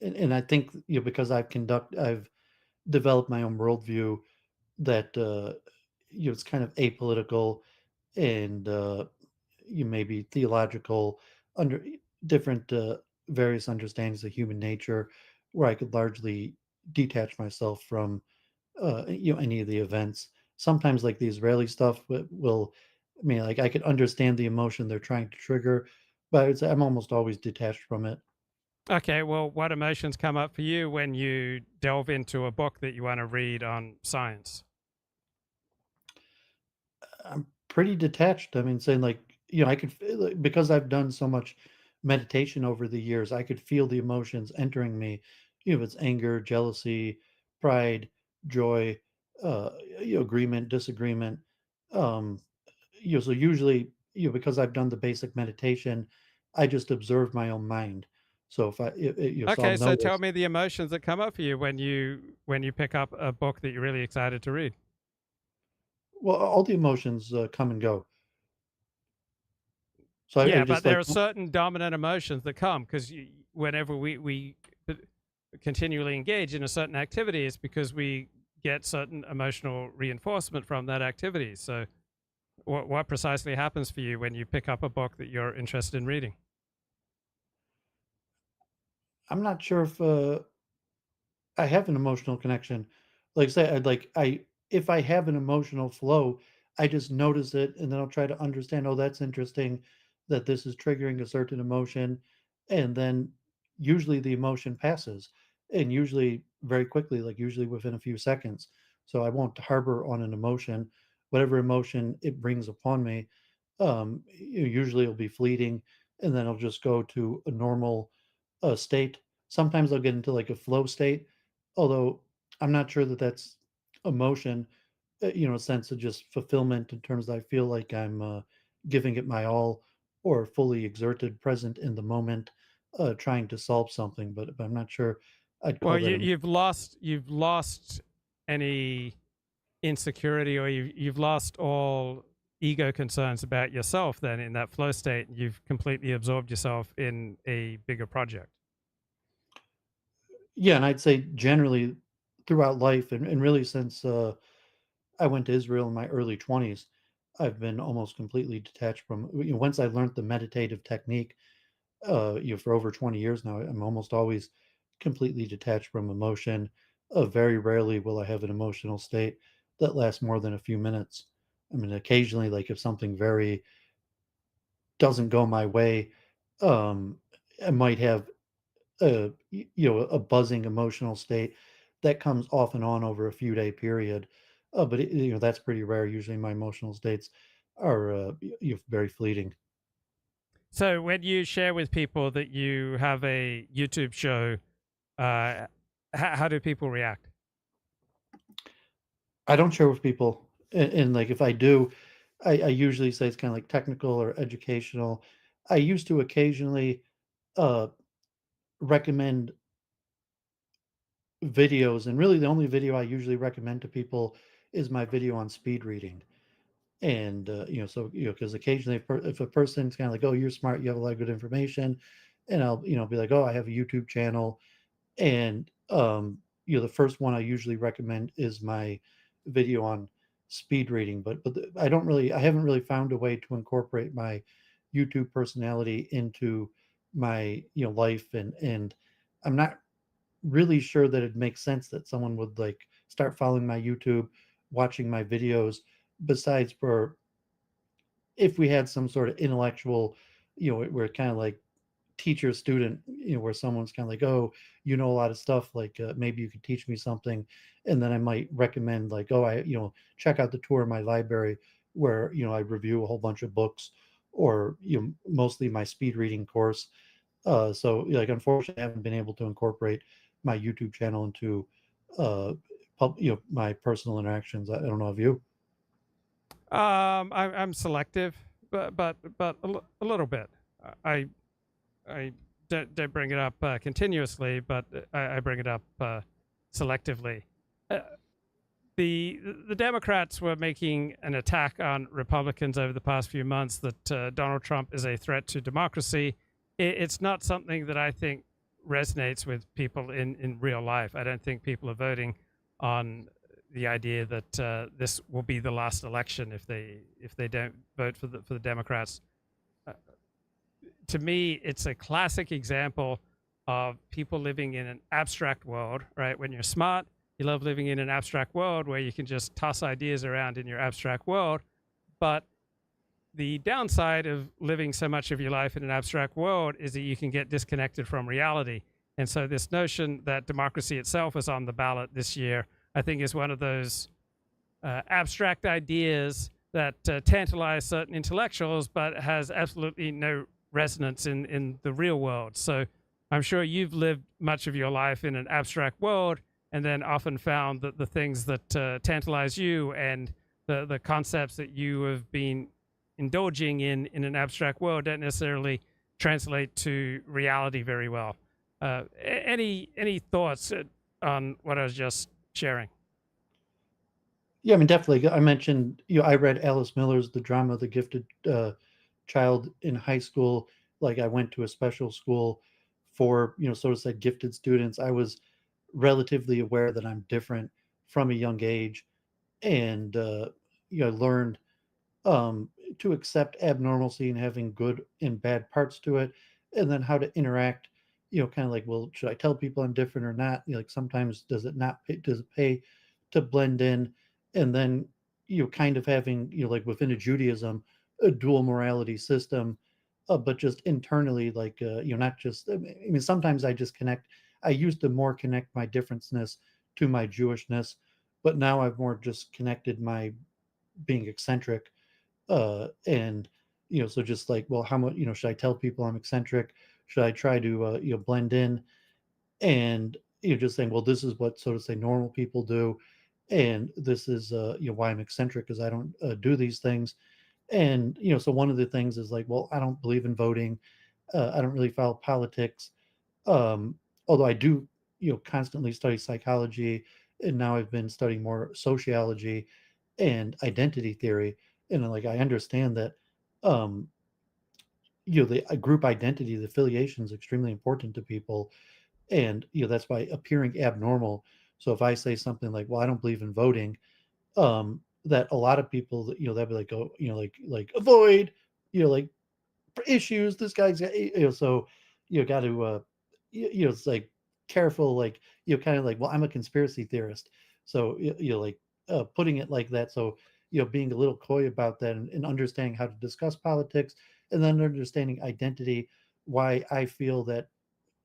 and I think because I've developed my own worldview that it's kind of apolitical and you may be theological under different various understandings of human nature, where I could largely detach myself from any of the events. Sometimes like the Israeli stuff will, I mean, like I could understand the emotion they're trying to trigger, but I'm almost always detached from it. Okay, well, what emotions come up for you when you delve into a book that you want to read on science? I'm pretty detached. I mean, saying like, I could like, because I've done so much meditation over the years, I could feel the emotions entering me. If it's anger, jealousy, pride, joy, uh, agreement, disagreement. Um, so usually, because I've done the basic meditation, I just observe my own mind. So if so I'll Okay, so tell notice. me the emotions that come up for you when you pick up a book that you're really excited to read. Well, all the emotions come and go. So I Yeah, but just there like are certain dominant emotions that come because whenever continually engage in a certain activity, it's because we get certain emotional reinforcement from that activity. So, what precisely happens for you when you pick up a book that you're interested in reading? I'm not sure if I have an emotional connection. Like say I if I have an emotional flow, I just notice it and then I'll try to understand, oh, that's interesting that this is triggering a certain emotion. And then usually the emotion passes and usually very quickly, like usually within a few seconds. So I won't harbor on an emotion, whatever emotion it brings upon me. Usually it'll be fleeting and then I'll just go to a normal state. Sometimes I'll get into like a flow state, although I'm not sure that that's emotion, a sense of just fulfillment in terms that I feel like I'm giving it my all or fully exerted, present in the moment, trying to solve something. But I'm not sure I'd Well, call that. you've lost any insecurity, or you've lost all ego concerns about yourself. Then in that flow state, you've completely absorbed yourself in a bigger project. Yeah, and I'd say generally throughout life, and really since I went to Israel in my early 20s, I've been almost completely detached from. Once I learned the meditative technique, for over 20 years now, I'm almost always completely detached from emotion. Very rarely will I have an emotional state that lasts more than a few minutes. I mean, occasionally, like if something very doesn't go my way, um, I might have a buzzing emotional state that comes off and on over a few day period. But that's pretty rare. Usually, my emotional states are very fleeting. So when you share with people that you have a YouTube show, uh, how do people react? I don't share with people, and like if I do, I usually say it's kind of like technical or educational. I used to occasionally uh, recommend videos, and really the only video I usually recommend to people is my video on speed reading. And so because occasionally if a person's kind of like, oh, you're smart, you have a lot of good information, and I'll be like, oh, I have a YouTube channel, and the first one I usually recommend is my video on speed reading. But I haven't really found a way to incorporate my YouTube personality into my life, and I'm not really sure that it makes sense that someone would like start following my YouTube, watching my videos, besides for if we had some sort of intellectual, we're kind of like teacher student, where someone's kind of like, oh, you know a lot of stuff, like maybe you could teach me something, and then I might recommend like, oh, check out the tour of my library where I review a whole bunch of books, or mostly my speed reading course. So like, unfortunately, I haven't been able to incorporate my YouTube channel into my personal interactions. I don't know if you. I'm selective, but a little bit. I don't bring it up continuously, but I bring it up selectively. The Democrats were making an attack on Republicans over the past few months that Donald Trump is a threat to democracy. It's not something that I think resonates with people in real life. I don't think people are voting on the idea that this will be the last election if they don't vote for the Democrats. To me, it's a classic example of people living in an abstract world, right? When you're smart, you love living in an abstract world where you can just toss ideas around in your abstract world. But the downside of living so much of your life in an abstract world is that you can get disconnected from reality. And so this notion that democracy itself is on the ballot this year, I think, is one of those abstract ideas that tantalize certain intellectuals, but has absolutely no resonance in the real world. So I'm sure you've lived much of your life in an abstract world, and then often found that the things that tantalize you and the concepts that you have been indulging in an abstract world don't necessarily translate to reality very well. Any thoughts on what I was just sharing? Yeah, I mean, definitely. I mentioned, I read Alice Miller's The Drama of the Gifted Child in high school. Like, I went to a special school for, so to say, gifted students. I was relatively aware that I'm different from a young age, and learned to accept abnormalcy and having good and bad parts to it, and then how to interact. Kind of like, well, should I tell people I'm different or not? Like, sometimes does it pay to blend in? And then kind of having like within a Judaism, a dual morality system, but just internally, like not just. I mean, sometimes I used to more connect my differenceness to my Jewishness, but now I've more just connected my being eccentric, and so just like, well, how much should I tell people I'm eccentric? Should I try to blend in? And just saying, well, this is what, so to say, normal people do, and this is why I'm eccentric, because I don't do these things. And so one of the things is like, well, I don't believe in voting. I don't really follow politics, although I do constantly study psychology, and now I've been studying more sociology and identity theory. And like, I understand that the group identity, the affiliation, is extremely important to people, and that's by appearing abnormal. So if I say something like, well, I don't believe in voting, that a lot of people, they'll be like, oh, like avoid, like issues, this guy's got, so got to it's like careful, like kind of like, well, I'm a conspiracy theorist, so like putting it like that. So being a little coy about that, and understanding how to discuss politics, and then understanding identity, why I feel that.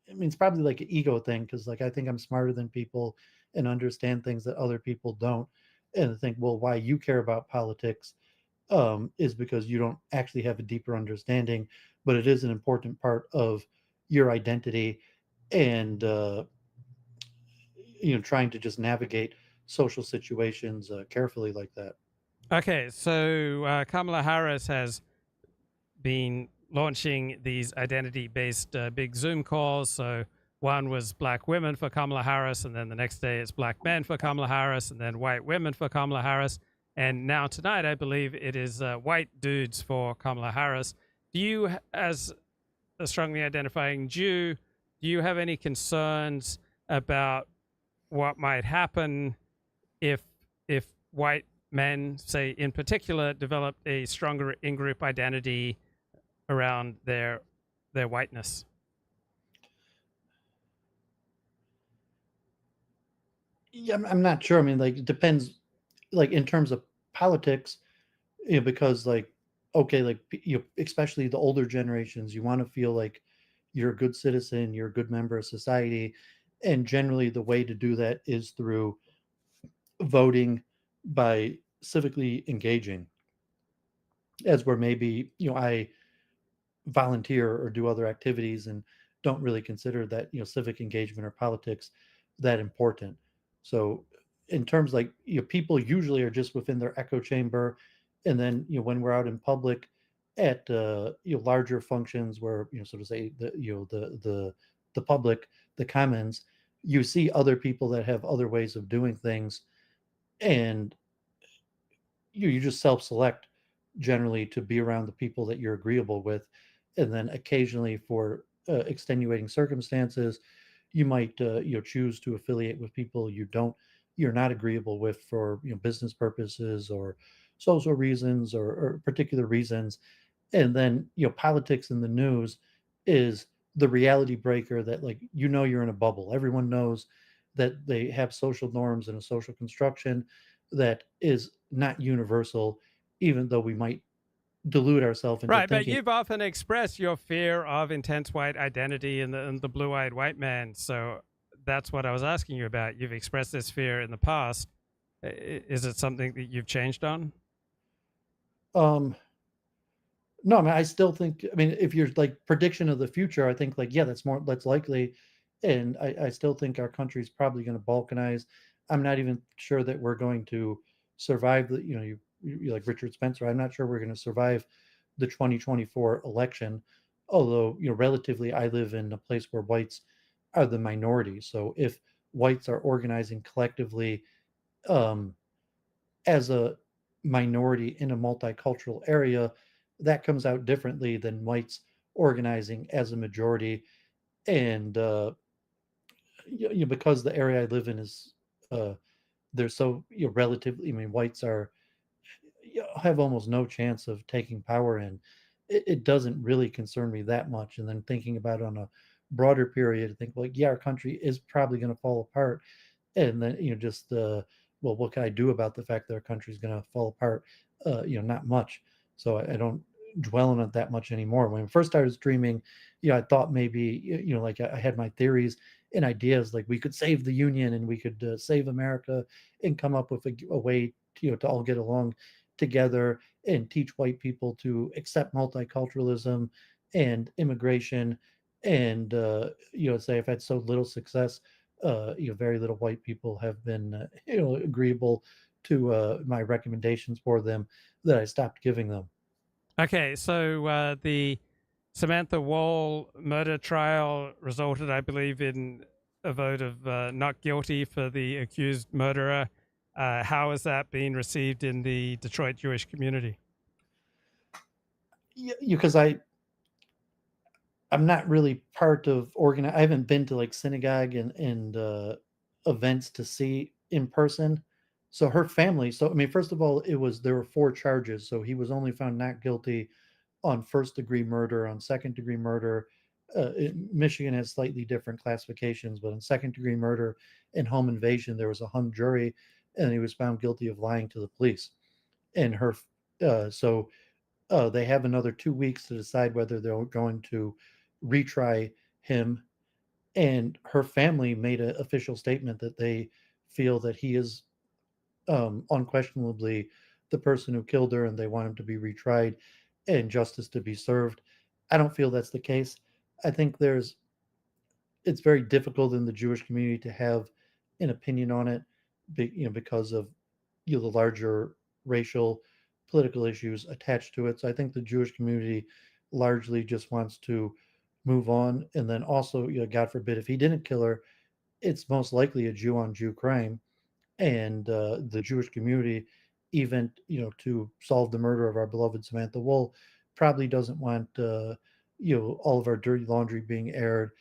I mean, it's probably like an ego thing, because like, I think I'm smarter than people and understand things that other people don't. And I think, well, why you care about politics is because you don't actually have a deeper understanding, but it is an important part of your identity, and trying to just navigate social situations carefully like that. Okay, so Kamala Harris has been launching these identity-based big Zoom calls. So one was black women for Kamala Harris, and then the next day it's black men for Kamala Harris, and then white women for Kamala Harris. And now tonight, I believe it is white dudes for Kamala Harris. Do you, as a strongly identifying Jew, do you have any concerns about what might happen if white men, say in particular, developed a stronger in-group identity around their whiteness? Yeah, I'm not sure. I mean, like, it depends, like, in terms of politics, because, like, okay, like, especially the older generations, you want to feel like you're a good citizen, you're a good member of society. And generally, the way to do that is through voting by civically engaging, as where maybe, I volunteer or do other activities and don't really consider that, civic engagement or politics that important. So in terms, like, people usually are just within their echo chamber, and then, when we're out in public at larger functions where, so to say, the public, the commons, you see other people that have other ways of doing things, and you just self-select generally to be around the people that you're agreeable with. And then occasionally, for extenuating circumstances, you might choose to affiliate with people you're not agreeable with for business purposes or social reasons, or particular reasons. And then, politics in the news is the reality breaker that, like, you're in a bubble. Everyone knows that they have social norms and a social construction that is not universal, even though we might delude ourselves into Right, but thinking. you've often expressed your fear of intense white identity and the blue-eyed white man. So that's what I was asking you about. You've expressed this fear in the past. Is it something that you've changed on? No, I mean, I still think, I mean, if you're like prediction of the future, I think, like, yeah, that's likely. And I still think our country's probably going to balkanize. I'm not even sure that we're going to survive the, you like Richard Spencer, I'm not sure we're going to survive the 2024 election. Although, relatively, I live in a place where whites are the minority. So if whites are organizing collectively, um, as a minority in a multicultural area, that comes out differently than whites organizing as a majority. And because the area I live in is, they're so, relatively, I mean, whites are, have almost no chance of taking power, and it doesn't really concern me that much. And then thinking about it on a broader period, I think, like, yeah, our country is probably going to fall apart. And then, just well, what can I do about the fact that our country is going to fall apart? Not much. So I don't dwell on it that much anymore. When I first started streaming, I thought maybe, like, I had my theories and ideas, like we could save the union and we could save America and come up with a way to all get along together and teach white people to accept multiculturalism and immigration. And say, I've had so little success, very little white people have been agreeable to my recommendations for them, that I stopped giving them. Okay, so the Samantha Woll murder trial resulted, I believe, in a vote of not guilty for the accused murderer. How has that been received in the Detroit Jewish community? Because I'm not really part of I haven't been to, like, synagogue and events to see in person. So her family. So I mean, first of all, there were 4 charges. So he was only found not guilty on first-degree murder, on second-degree murder. Michigan has slightly different classifications, but on second-degree murder and home invasion, there was a hung jury, and he was found guilty of lying to the police. And they have another 2 weeks to decide whether they're going to retry him. And her family made an official statement that they feel that he is unquestionably the person who killed her, and they want him to be retried and justice to be served. I don't feel that's the case. I think it's very difficult in the Jewish community to have an opinion on it, because of the larger racial, political issues attached to it. So I think the Jewish community largely just wants to move on. And then also, God forbid, if he didn't kill her, it's most likely a Jew on Jew crime. And the Jewish community, even, to solve the murder of our beloved Samantha Woll, probably doesn't want, all of our dirty laundry being aired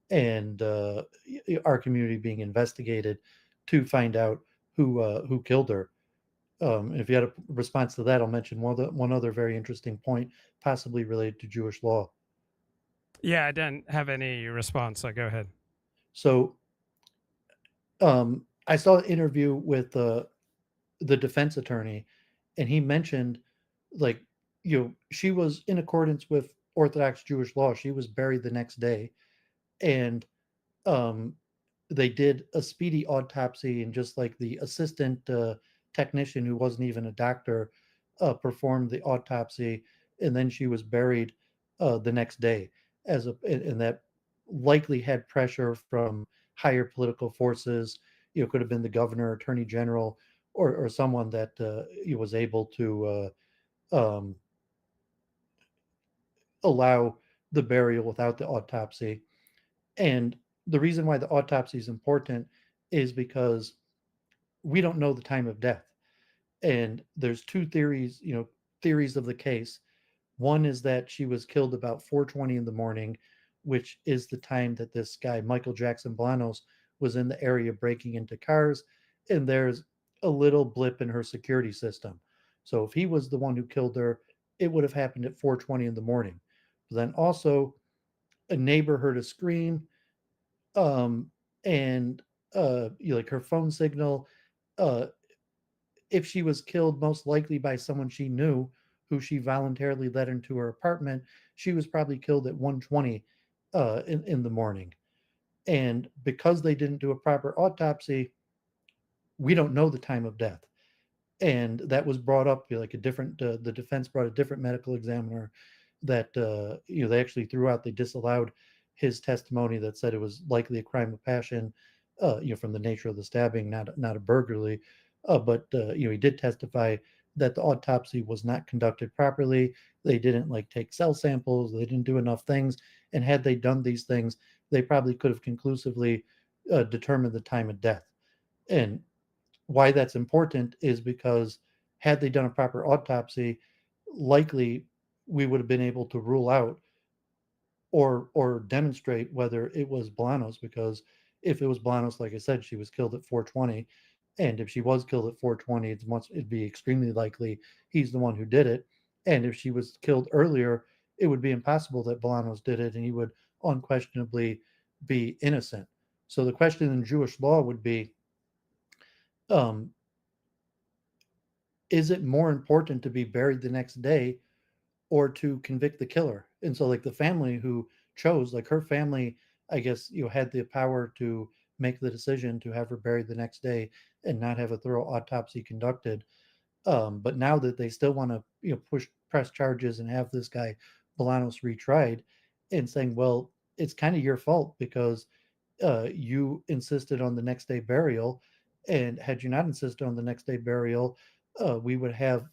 and our community being investigated to find out who killed her. And if you had a response to that, I'll mention one other very interesting point, possibly related to Jewish law. Yeah, I didn't have any response, so go ahead. So I saw an interview with the defense attorney, and he mentioned, like, she was in accordance with Orthodox Jewish law. She was buried the next day, and they did a speedy autopsy, and just like the assistant technician who wasn't even a doctor performed the autopsy, and then she was buried the next day. And that likely had pressure from higher political forces. Could have been the governor, attorney general, or someone that was able to allow the burial without the autopsy. And the reason why the autopsy is important is because we don't know the time of death. And there's two theories of the case. One is that she was killed about 4:20 in the morning, which is the time that this guy, Michael Jackson Blanos, was in the area breaking into cars, and there's a little blip in her security system. So if he was the one who killed her, it would have happened at 4:20 in the morning. But then also, a neighbor heard a scream, and like her phone signal. If she was killed, most likely by someone she knew, who she voluntarily let into her apartment, she was probably killed at 1:20 in the morning. And because they didn't do a proper autopsy, we don't know the time of death. And that was brought up, like a different, the defense brought a different medical examiner that, they actually threw out, they disallowed his testimony that said it was likely a crime of passion, from the nature of the stabbing, not a burglary. But he did testify that the autopsy was not conducted properly. They didn't take cell samples. They didn't do enough things. And had they done these things, they probably could have conclusively determined the time of death. And why that's important is because had they done a proper autopsy, likely we would have been able to rule out or demonstrate whether it was Blanos, because if it was Blanos, like I said, she was killed at 4:20. And if she was killed at 4:20, it'd be extremely likely he's the one who did it. And if she was killed earlier, it would be impossible that Blanos did it, and he would unquestionably be innocent. So the question in Jewish law would be, is it more important to be buried the next day or to convict the killer? And so, like, the family who chose, like her family, I guess, had the power to make the decision to have her buried the next day and not have a thorough autopsy conducted. But now that they still want to, press charges and have this guy Bolanos retried, and saying, well, it's kind of your fault because you insisted on the next day burial, and had you not insisted on the next day burial, we would have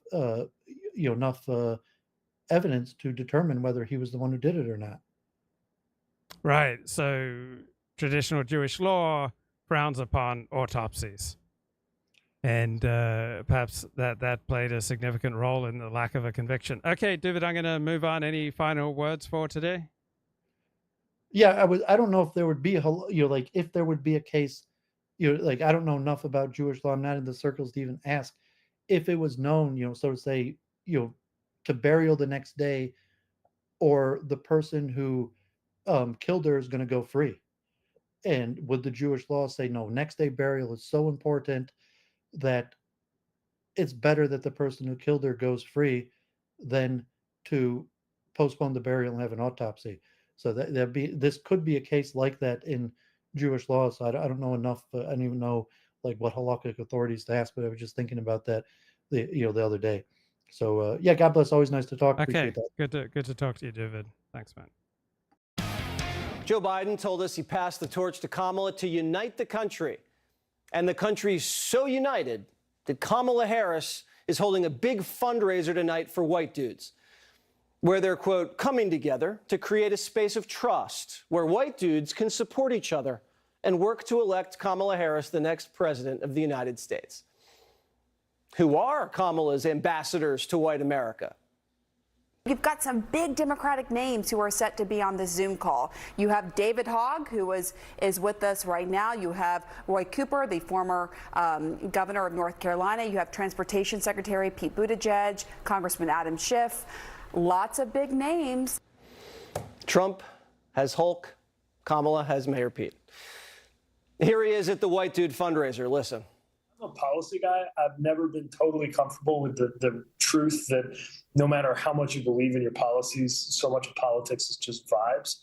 enough evidence to determine whether he was the one who did it or not. Right. So traditional Jewish law frowns upon autopsies. And perhaps that played a significant role in the lack of a conviction. Okay, Dooovid, I'm going to move on. Any final words for today? Yeah, I don't know if there would be if there would be a case, I don't know enough about Jewish law. I'm not in the circles to even ask if it was known, so to say, to burial the next day, or the person who killed her is going to go free. And would the Jewish law say, no, next day burial is so important that it's better that the person who killed her goes free than to postpone the burial and have an autopsy? So this could be a case like that in Jewish law. So I don't know enough. I don't even know what halakhic authorities to ask, but I was just thinking about that the other day. So yeah, God bless. Always nice to talk. Okay, Appreciate that. good to talk to you, Dooovid. Thanks, man. Joe Biden told us he passed the torch to Kamala to unite the country. And the country's so united that Kamala Harris is holding a big fundraiser tonight for white dudes. where they're, quote, coming together to create a space of trust where white dudes can support each other and work to elect Kamala Harris the next president of the United States. Who are Kamala's ambassadors to white America? You've got some big Democratic names who are set to be on this Zoom call. You have David Hogg, who is with us right now. You have Roy Cooper, the former governor of North Carolina. You have Transportation Secretary Pete Buttigieg, Congressman Adam Schiff. Lots of big names. Trump has Hulk. Kamala has Mayor Pete. Here he is at the White Dude fundraiser. Listen. I'm a policy guy. I've never been totally comfortable with the truth that no matter how much you believe in your policies, so much of politics is just vibes.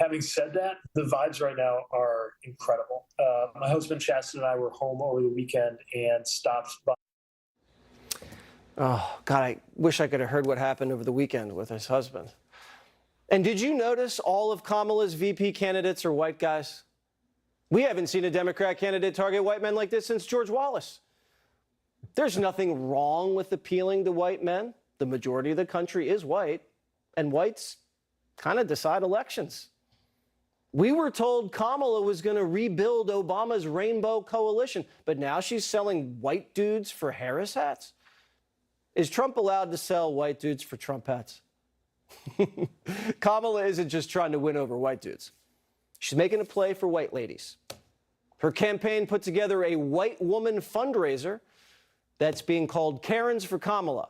Having said that, the vibes right now are incredible. My husband Shasta and I were home over the weekend and stopped by. Oh, God, I wish I could have heard what happened over the weekend with his husband. And did you notice all of Kamala's VP candidates are white guys? We haven't seen a Democrat candidate target white men like this since George Wallace. There's nothing wrong with appealing to white men. The majority of the country is white, and whites kind of decide elections. We were told Kamala was going to rebuild Obama's rainbow coalition, but now she's selling white dudes for Harris hats? Is Trump allowed to sell white dudes for Trump hats? Kamala isn't just trying to win over white dudes. She's making a play for white ladies. Her campaign put together a white woman fundraiser that's being called Karens for Kamala.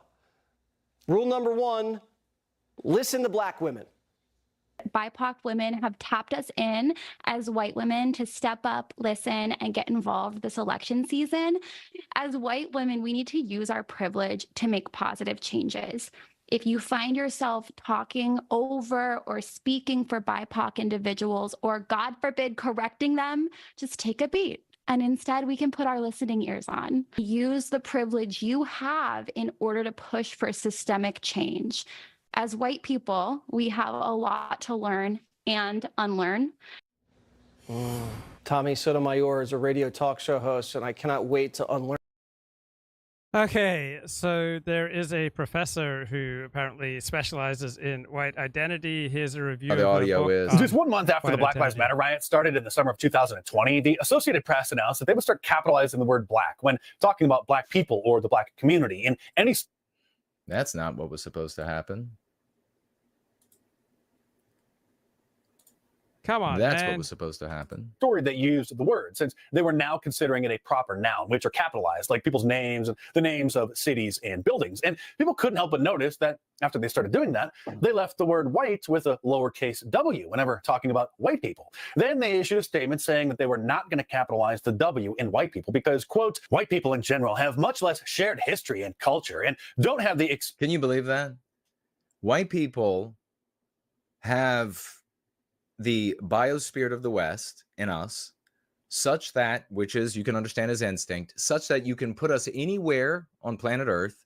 Rule number one, listen to black women. BIPOC women have tapped us in as white women to step up, listen, and get involved this election season. As white women, we need to use our privilege to make positive changes. If you find yourself talking over or speaking for BIPOC individuals, or God forbid, correcting them, just take a beat. And instead, we can put our listening ears on. Use the privilege you have in order to push for systemic change. As white people, we have a lot to learn and unlearn. Tommy Sotomayor is a radio talk show host, and I cannot wait to unlearn. Okay, so there is a professor who apparently specializes in white identity. Here's a review. The audio is just 1 month after the Black Lives Matter riot started in the summer of 2020. The Associated Press announced that they would start capitalizing the word black when talking about black people or the black community in any. That's not what was supposed to happen. Come on, That's man. what was supposed to happen. Story that used the word, since they were now considering it a proper noun, which are capitalized, like people's names and the names of cities and buildings. And people couldn't help but notice that after they started doing that, they left the word white with a lowercase w whenever talking about white people. Then they issued a statement saying that they were not going to capitalize the W in white people because, quote, white people in general have much less shared history and culture and don't have the... Can you believe that? White people have the biospirit of the West in us, such that, which is, you can understand as instinct, such that you can put us anywhere on planet Earth,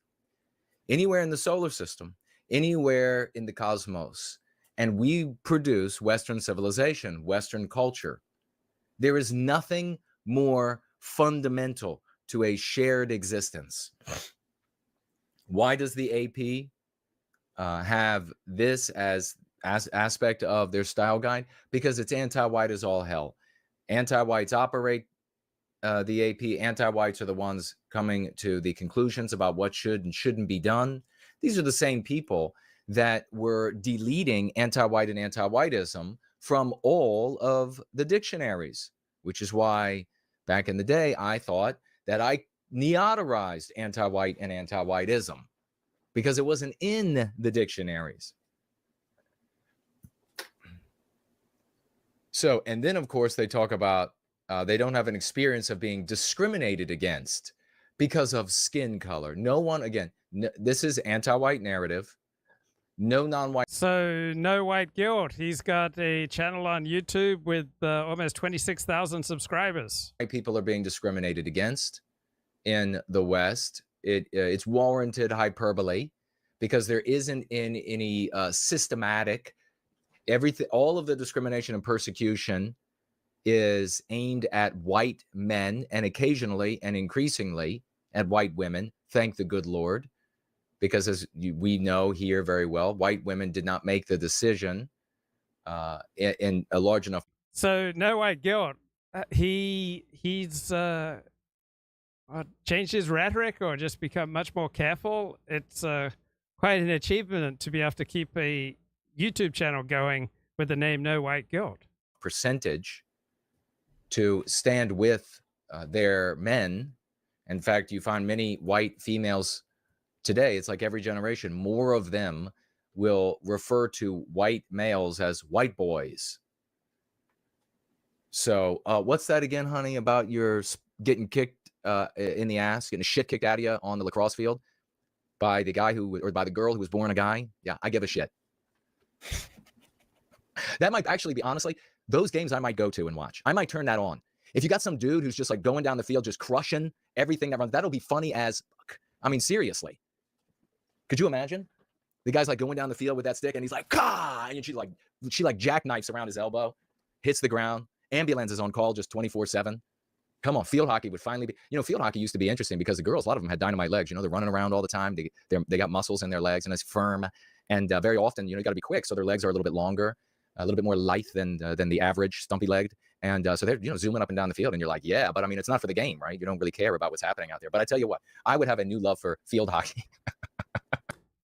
anywhere in the solar system, anywhere in the cosmos, and we produce Western civilization, Western culture. There is nothing more fundamental to a shared existence. Why does the AP have this as aspect of their style guide? Because it's anti-white as all hell. Anti-whites operate the AP. Anti-whites are the ones coming to the conclusions about what should and shouldn't be done. These are the same people that were deleting anti-white and anti-whiteism from all of the dictionaries, which is why back in the day I thought that I neoterized anti-white and anti-whiteism because it wasn't in the dictionaries. So, and then of course they talk about they don't have an experience of being discriminated against because of skin color. No one, again, this is anti-white narrative. No non-white. So no white guilt. He's got a channel on YouTube with almost 26,000 subscribers. White people are being discriminated against in the West. It's warranted hyperbole because there isn't any systematic. Everything, all of the discrimination and persecution is aimed at white men and occasionally and increasingly at white women. Thank the good Lord. because we know here very well, white women did not make the decision in a large enough. So no white guilt. He's changed his rhetoric or just become much more careful. It's quite an achievement to be able to keep a YouTube channel going with the name No White Guilt. Percentage to stand with their men. In fact, you find many white females today, it's like every generation, more of them will refer to white males as white boys. So what's that again, honey, about your getting kicked in the ass, getting shit kicked out of you on the lacrosse field by the guy or by the girl who was born a guy? Yeah, I give a shit. That might actually be, honestly, those games I might go to and watch. I might turn that on. If you got some dude who's just like going down the field, just crushing everything that runs, that'll be funny as fuck. I mean, seriously. Could you imagine? The guy's like going down the field with that stick and he's like, "Gah!" And she like jackknifes around his elbow, hits the ground. Ambulance is on call just 24/7. Come on, field hockey would finally be, field hockey used to be interesting because the girls, a lot of them had dynamite legs. They're running around all the time. They got muscles in their legs and it's firm. And very often, you got to be quick. So their legs are a little bit longer, a little bit more lithe than the average stumpy-legged. And so they're, zooming up and down the field and you're like, yeah, but I mean, it's not for the game, right? You don't really care about what's happening out there. But I tell you what, I would have a new love for field hockey.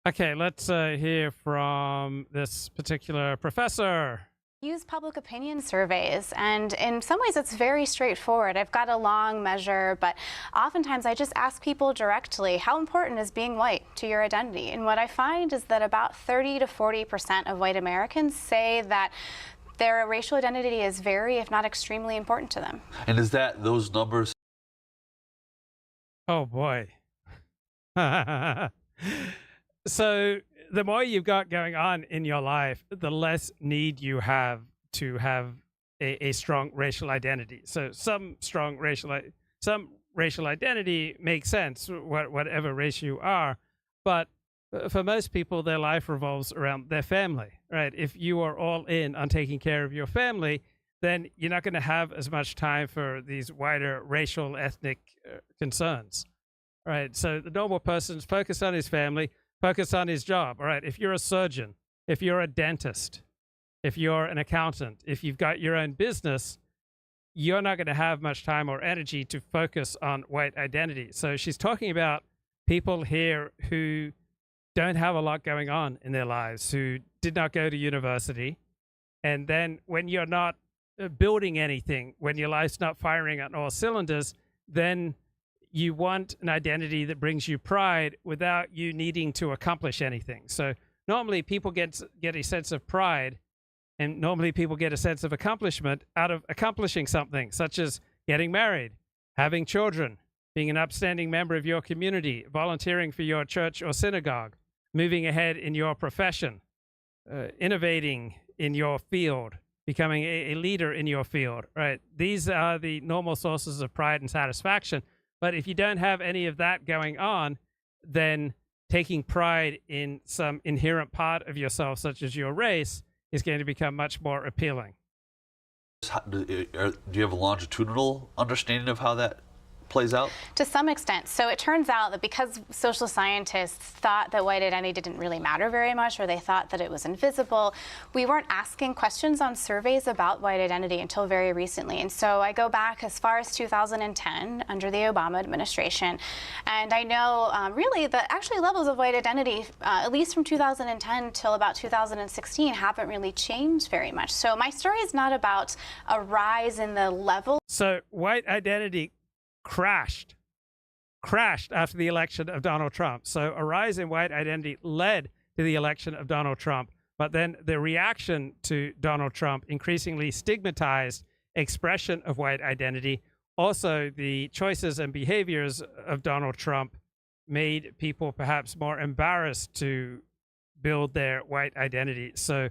Okay, let's hear from this particular professor. Use public opinion surveys, and in some ways it's very straightforward. I've got a long measure, but oftentimes I just ask people directly, how important is being white to your identity? And what I find is that about 30 to 40% of white Americans say that their racial identity is very, if not extremely important to them. And is that those numbers? Oh boy. So the more you've got going on in your life, the less need you have to have a strong racial identity. So some racial identity makes sense, whatever race you are. But for most people, their life revolves around their family, right? If you are all in on taking care of your family, then you're not going to have as much time for these wider racial, ethnic concerns, right? So the normal person's focused on his family, focus on his job. All right, if you're a surgeon, if you're a dentist, if you're an accountant, if you've got your own business, you're not going to have much time or energy to focus on white identity. So she's talking about people here who don't have a lot going on in their lives, who did not go to university. And then when you're not building anything, when your life's not firing on all cylinders, then you want an identity that brings you pride without you needing to accomplish anything. So normally people get a sense of pride, and normally people get a sense of accomplishment out of accomplishing something, such as getting married, having children, being an upstanding member of your community, volunteering for your church or synagogue, moving ahead in your profession, innovating in your field, becoming a leader in your field, right? These are the normal sources of pride and satisfaction. But if you don't have any of that going on, then taking pride in some inherent part of yourself, such as your race, is going to become much more appealing. Do you have a longitudinal understanding of how that plays out? To some extent. So it turns out that because social scientists thought that white identity didn't really matter very much, or they thought that it was invisible, we weren't asking questions on surveys about white identity until very recently. And so I go back as far as 2010 under the Obama administration, and I know really the actually levels of white identity, at least from 2010 till about 2016, haven't really changed very much. So my story is not about a rise in the level. So white identity crashed after the election of Donald Trump. So a rise in white identity led to the election of Donald Trump. But then the reaction to Donald Trump increasingly stigmatized expression of white identity. Also, the choices and behaviors of Donald Trump made people perhaps more embarrassed to build their white identity. So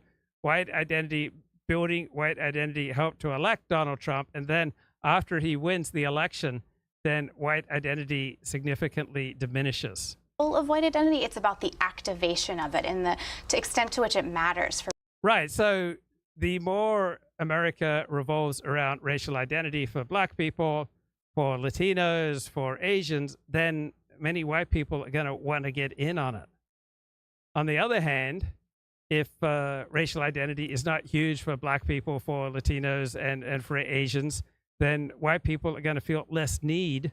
building white identity helped to elect Donald Trump. And then after he wins the election, then white identity significantly diminishes. Of white identity, it's about the activation of it and the extent to which it matters. Right. So the more America revolves around racial identity for Black people, for Latinos, for Asians, then many white people are going to want to get in on it. On the other hand, if racial identity is not huge for black people, for Latinos, and for Asians, then white people are going to feel less need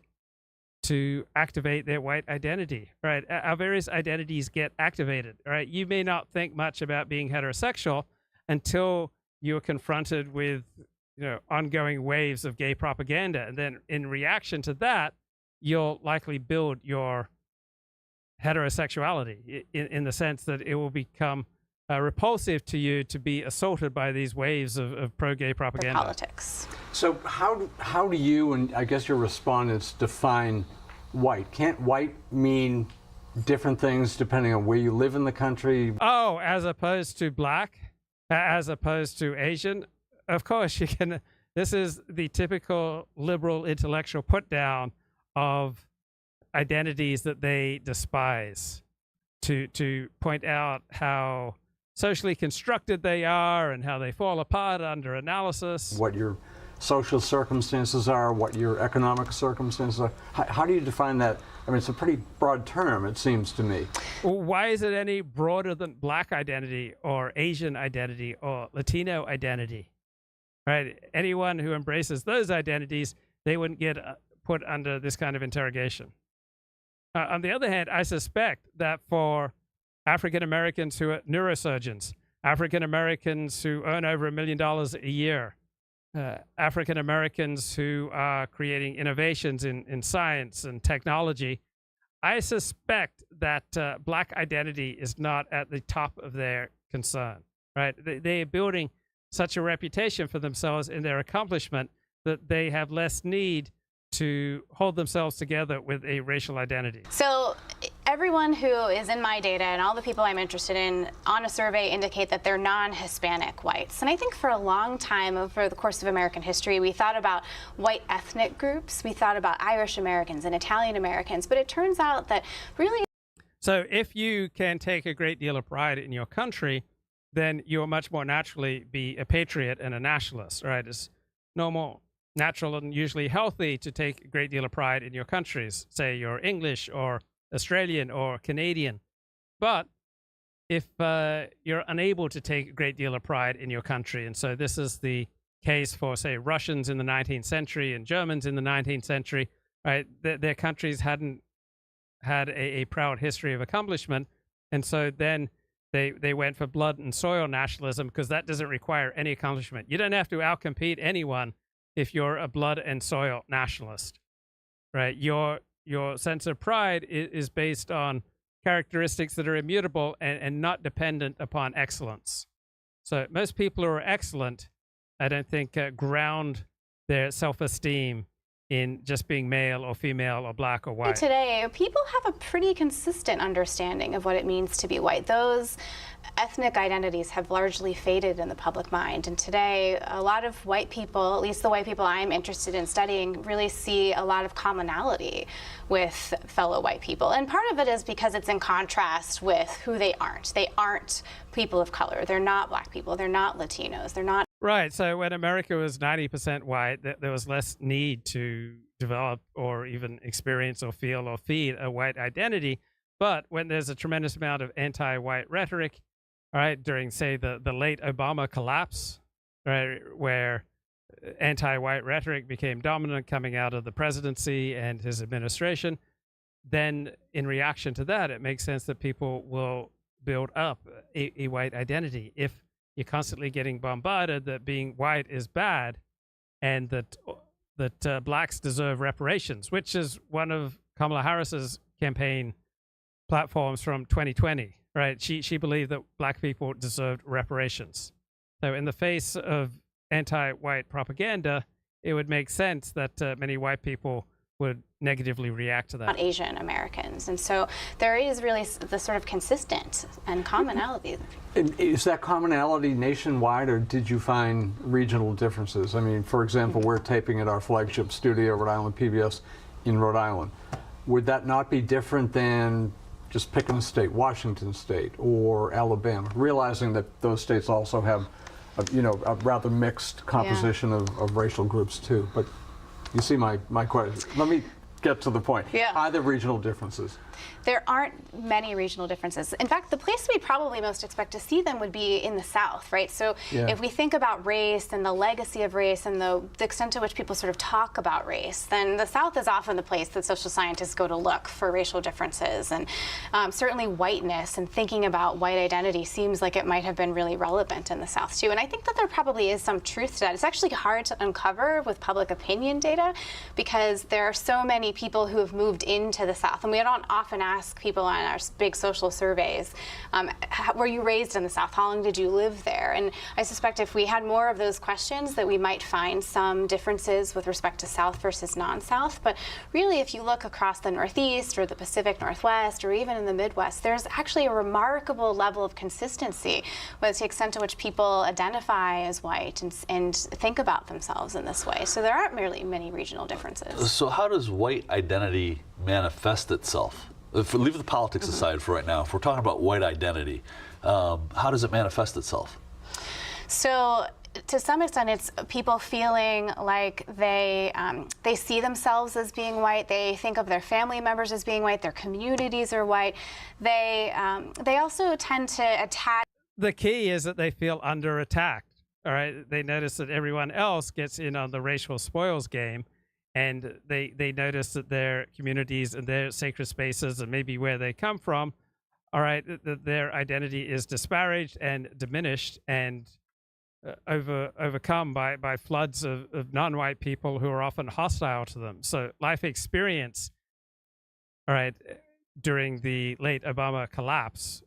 to activate their white identity, right? Our various identities get activated, right? You may not think much about being heterosexual until you're confronted with, ongoing waves of gay propaganda. And then in reaction to that, you'll likely build your heterosexuality in the sense that it will become repulsive to you to be assaulted by these waves of pro-gay propaganda. Politics. So how do you, and I guess your respondents, define white? Can't white mean different things depending on where you live in the country? Oh, as opposed to black, as opposed to Asian? Of course, you can. This is the typical liberal intellectual put down of identities that they despise, to point out how socially constructed they are and how they fall apart under analysis. What your social circumstances are, what your economic circumstances are. How do you define that? I mean, it's a pretty broad term, it seems to me. Well, why is it any broader than black identity or Asian identity or Latino identity? Right? Anyone who embraces those identities, they wouldn't get put under this kind of interrogation. On the other hand, I suspect that for African Americans who are neurosurgeons, African Americans who earn over $1 million a year, African Americans who are creating innovations in science and technology, I suspect that black identity is not at the top of their concern, right? They are building such a reputation for themselves in their accomplishment that they have less need to hold themselves together with a racial identity. So everyone who is in my data and all the people I'm interested in on a survey indicate that they're non-Hispanic whites. And I think for a long time over the course of American history, we thought about white ethnic groups. We thought about Irish Americans and Italian Americans. But it turns out that really... So if you can take a great deal of pride in your country, then you'll much more naturally be a patriot and a nationalist, right? It's normal, natural, and usually healthy to take a great deal of pride in your countries. Say you're English or Australian or Canadian. But if you're unable to take a great deal of pride in your country, and so this is the case for, say, Russians in the 19th century and Germans in the 19th century, right? Their countries hadn't had a proud history of accomplishment, and so then they went for blood and soil nationalism because that doesn't require any accomplishment. You don't have to outcompete anyone if you're a blood and soil nationalist, right? Your sense of pride is based on characteristics that are immutable and not dependent upon excellence. So most people who are excellent, I don't think, ground their self-esteem in just being male or female or black or white. Today, people have a pretty consistent understanding of what it means to be white. Those ethnic identities have largely faded in the public mind. And today, a lot of white people, at least the white people I'm interested in studying, really see a lot of commonality with fellow white people. And part of it is because it's in contrast with who they aren't. They aren't people of color. They're not black people. They're not Latinos. They're not... Right. So when America was 90% white, there was less need to develop or even experience or feel or feed a white identity. But when there's a tremendous amount of anti-white rhetoric, right, during, say, the late Obama collapse, right, where anti-white rhetoric became dominant coming out of the presidency and his administration, then in reaction to that, it makes sense that people will build up a white identity. If you're constantly getting bombarded that being white is bad and that blacks deserve reparations, which is one of Kamala Harris's campaign platforms from 2020, right? She believed that black people deserved reparations. So in the face of anti-white propaganda, it would make sense that many white people would negatively react to that. Not Asian Americans. And so there is really the sort of consistent and commonality. Is that commonality nationwide, or did you find regional differences? I mean, for example, we're taping at our flagship studio, Rhode Island PBS, in Rhode Island. Would that not be different than just picking a state, Washington State or Alabama, realizing that those states also have, a rather mixed composition of racial groups too? But you see my question. Let me get to the point. Yeah. Are there regional differences? There aren't many regional differences. In fact, the place we'd probably most expect to see them would be in the South, right? So if we think about race and the legacy of race and the extent to which people sort of talk about race, then the South is often the place that social scientists go to look for racial differences. And certainly whiteness and thinking about white identity seems like it might have been really relevant in the South too. And I think that there probably is some truth to that. It's actually hard to uncover with public opinion data because there are so many people who have moved into the South. And we don't often ask people on our big social surveys, were you raised in the South? How long did you live there? And I suspect if we had more of those questions that we might find some differences with respect to South versus non-South. But really, if you look across the Northeast or the Pacific Northwest or even in the Midwest, there's actually a remarkable level of consistency with the extent to which people identify as white and think about themselves in this way. So there aren't merely many regional differences. So how does white identity manifest itself? If we leave the politics aside for right now, if we're talking about white identity, how does it manifest itself? So to some extent, it's people feeling like they see themselves as being white. They think of their family members as being white. Their communities are white. They also tend to attach. The key is that they feel under attack. All right, they notice that everyone else gets in on the racial spoils game, and they notice that their communities and their sacred spaces and maybe where they come from, all right, that their identity is disparaged and diminished and overcome by floods of non-white people who are often hostile to them. So life experience, all right, during the late Obama collapse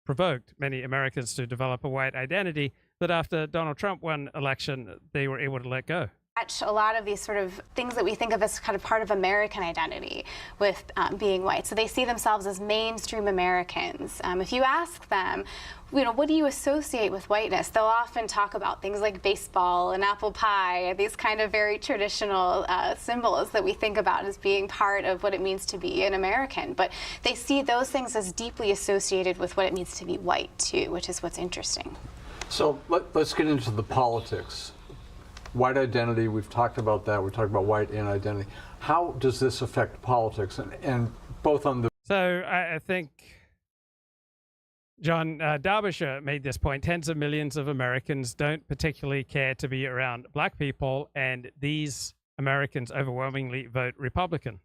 provoked many Americans to develop a white identity that after Donald Trump won election, they were able to let go. A lot of these sort of things that we think of as kind of part of American identity with being white. So they see themselves as mainstream Americans. If you ask them, what do you associate with whiteness? They'll often talk about things like baseball and apple pie, these kind of very traditional symbols that we think about as being part of what it means to be an American. But they see those things as deeply associated with what it means to be white too, which is what's interesting. So let's get into the politics. White identity, we've talked about that. We talked about white in identity. How does this affect politics and both on the... So I think John Derbyshire made this point. Tens of millions of Americans don't particularly care to be around black people, and these Americans overwhelmingly vote Republican.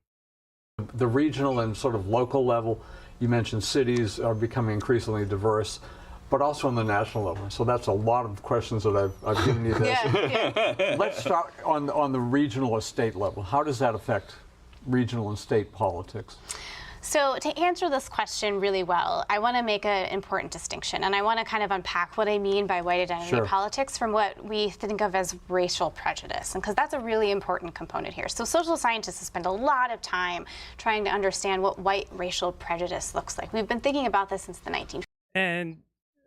The regional and sort of local level, you mentioned cities are becoming increasingly diverse, but also on the national level. So that's a lot of questions that I've given you this. Yeah. Let's start on the regional or state level. How does that affect regional and state politics? So to answer this question really well, I want to make an important distinction, and I want to kind of unpack what I mean by white identity politics from what we think of as racial prejudice, because that's a really important component here. So social scientists have spent a lot of time trying to understand what white racial prejudice looks like. We've been thinking about this since the 1950s. And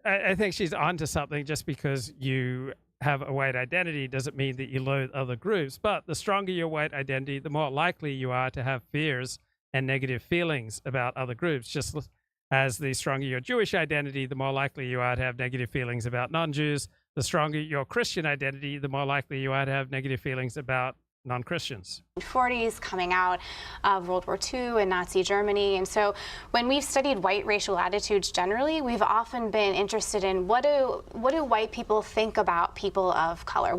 I think she's onto something. Just because you have a white identity doesn't mean that you loathe other groups. But the stronger your white identity, the more likely you are to have fears and negative feelings about other groups. Just as the stronger your Jewish identity, the more likely you are to have negative feelings about non-Jews. The stronger your Christian identity, the more likely you are to have negative feelings about non-Christians. 40s, coming out of World War II and Nazi Germany. And so when we've studied white racial attitudes generally, we've often been interested in what do white people think about people of color?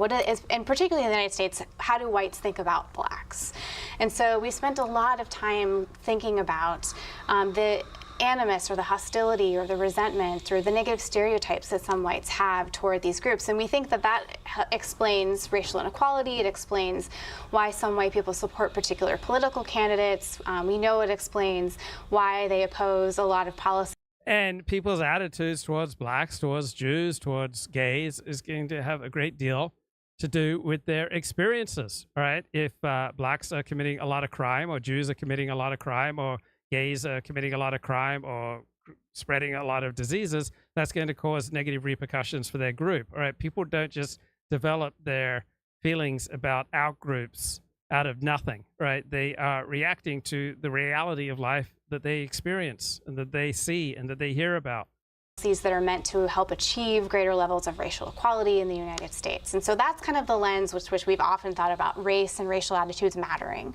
And particularly in the United States, how do whites think about blacks? And so we spent a lot of time thinking about the animus or the hostility or the resentment or the negative stereotypes that some whites have toward these groups. And we think that that explains racial inequality. It explains why some white people support particular political candidates. We know it explains why they oppose a lot of policies. And people's attitudes towards blacks, towards Jews, towards gays is going to have a great deal to do with their experiences, all right? If blacks are committing a lot of crime, or Jews are committing a lot of crime, or gays are committing a lot of crime or spreading a lot of diseases, that's going to cause negative repercussions for their group. All right, people don't just develop their feelings about outgroups out of nothing, right? They are reacting to the reality of life that they experience and that they see and that they hear about. that are meant to help achieve greater levels of racial equality in the United States. And so that's kind of the lens which we've often thought about race and racial attitudes mattering.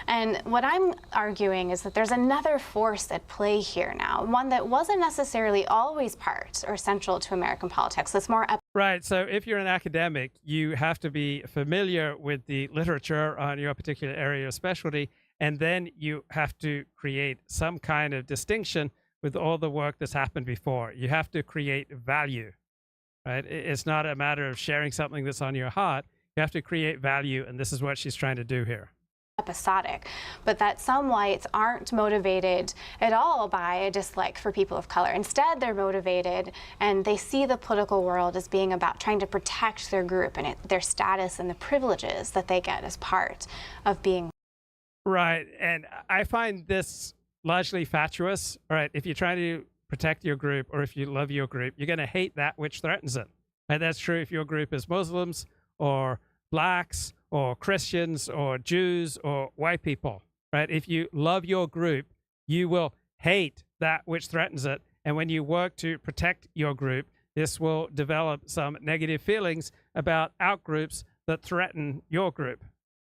And what I'm arguing is that there's another force at play here now, one that wasn't necessarily always part or central to American politics. That's more Right. So if you're an academic, you have to be familiar with the literature on your particular area of specialty, and then you have to create some kind of distinction with all the work that's happened before. You have to create value, right? It's not a matter of sharing something that's on your heart. You have to create value, and this is what she's trying to do here. episodic, but that some whites aren't motivated at all by a dislike for people of color. Instead, they're motivated and they see the political world as being about trying to protect their group and their status and the privileges that they get as part of being. Right, and I find this largely fatuous. All right, if you're trying to protect your group or if you love your group, you're going to hate that which threatens it. And that's true if your group is Muslims or blacks or Christians or Jews or white people, right? If you love your group, you will hate that which threatens it. And when you work to protect your group, this will develop some negative feelings about outgroups that threaten your group.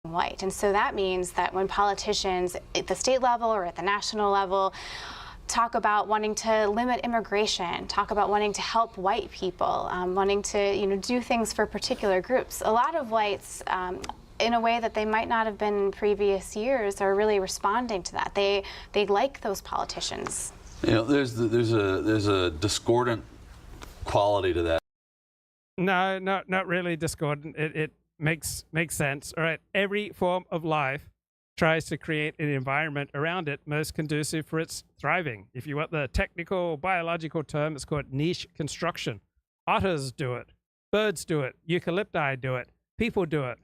White. And so that means that when politicians at the state level or at the national level talk about wanting to limit immigration, talk about wanting to help white people, wanting to do things for particular groups, a lot of whites in a way that they might not have been in previous years are really responding to that. They like those politicians. There's a discordant quality to that. No, not really discordant. It makes sense. All right, every form of life tries to create an environment around it most conducive for its thriving. If you want the technical biological term, it's called niche construction. Otters do it, birds do it, eucalypti do it, people do it,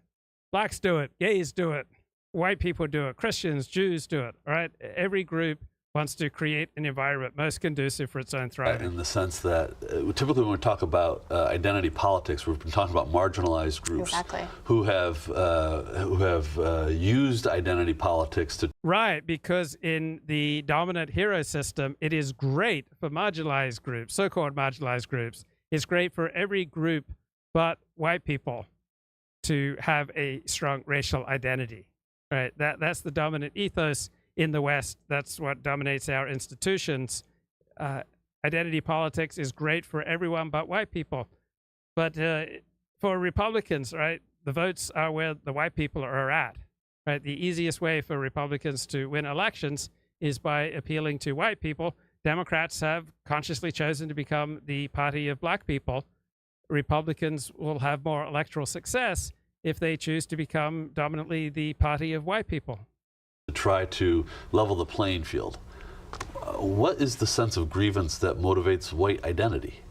blacks do it, gays do it, white people do it, Christians, Jews do it. All right, every group wants to create an environment most conducive for its own thriving. In the sense that typically when we talk about identity politics, we've been talking about marginalized groups who have used identity politics to. Right, because in the dominant hero system, it is great for marginalized groups, so-called marginalized groups. It's great for every group but white people to have a strong racial identity. Right, that's the dominant ethos in the West. That's what dominates our institutions. Identity politics is great for everyone but white people. But for Republicans, right, the votes are where the white people are at. Right, the easiest way for Republicans to win elections is by appealing to white people. Democrats have consciously chosen to become the party of black people. Republicans will have more electoral success if they choose to become dominantly the party of white people. To try to level the playing field. What is the sense of grievance that motivates white identity?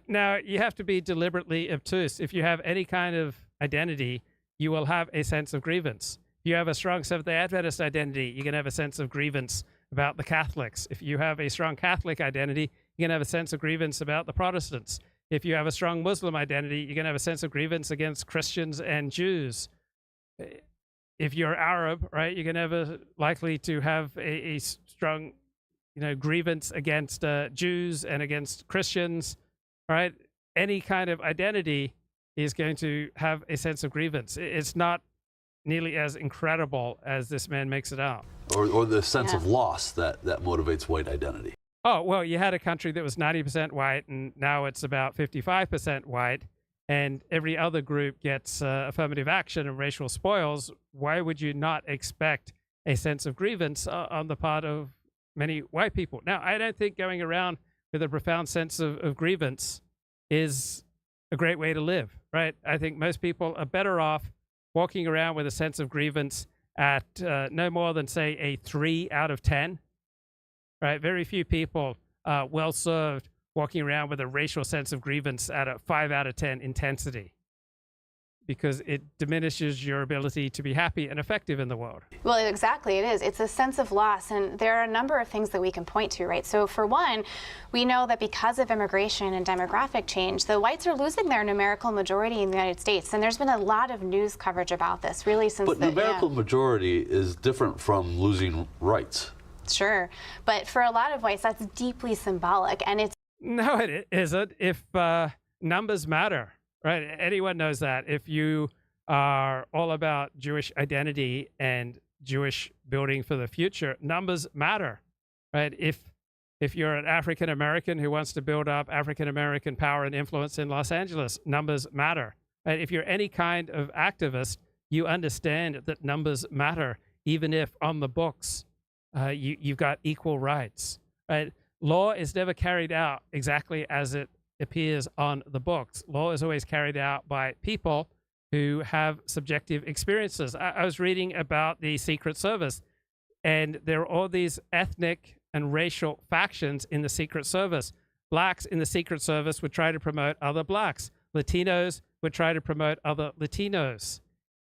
Now, you have to be deliberately obtuse. If you have any kind of identity, you will have a sense of grievance. If you have a strong Seventh-day Adventist identity, you can have a sense of grievance about the Catholics. If you have a strong Catholic identity, you can have a sense of grievance about the Protestants. If you have a strong Muslim identity, you can have a sense of grievance against Christians and Jews. If you're Arab, right, you're going to have likely to have a strong, grievance against Jews and against Christians, right? Any kind of identity is going to have a sense of grievance. It's not nearly as incredible as this man makes it out. Or the sense of loss that motivates white identity. Oh, well, you had a country that was 90% white, and now it's about 55% white. And every other group gets affirmative action and racial spoils. Why would you not expect a sense of grievance on the part of many white people? Now, I don't think going around with a profound sense of grievance is a great way to live, right? I think most people are better off walking around with a sense of grievance at no more than, say, a 3 out of 10, right? Very few people are well-served walking around with a racial sense of grievance at a 5 out of 10 intensity, because it diminishes your ability to be happy and effective in the world. Well, exactly, it is. It's a sense of loss, and there are a number of things that we can point to, right? So for one, we know that because of immigration and demographic change, the whites are losing their numerical majority in the United States, and there's been a lot of news coverage about this, really, since But numerical majority is different from losing rights. Sure, but for a lot of whites, that's deeply symbolic, and it's No, it isn't. If numbers matter, right? Anyone knows that. If you are all about Jewish identity and Jewish building for the future, numbers matter, right? If you're an African American who wants to build up African American power and influence in Los Angeles, numbers matter. Right? If you're any kind of activist, you understand that numbers matter, even if on the books you've got equal rights. Right? Law is never carried out exactly as it appears on the books. Law is always carried out by people who have subjective experiences. I was reading about the Secret Service, and there are all these ethnic and racial factions in the Secret Service. Blacks in the Secret Service would try to promote other blacks. Latinos would try to promote other Latinos.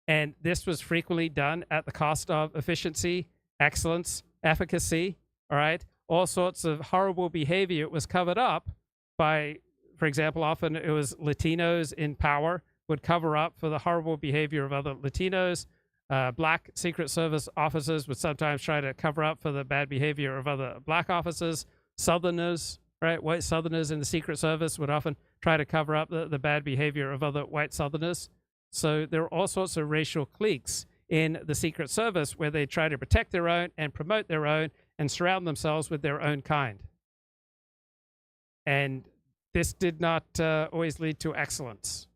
And this was frequently done at the cost of efficiency, excellence, efficacy, all right? All sorts of horrible behavior was covered up by, for example, often it was Latinos in power would cover up for the horrible behavior of other Latinos. Black Secret Service officers would sometimes try to cover up for the bad behavior of other black officers. Southerners, right? White Southerners in the Secret Service would often try to cover up the bad behavior of other white Southerners. So there are all sorts of racial cliques in the Secret Service where they try to protect their own and promote their own and surround themselves with their own kind. And this did not always lead to excellence.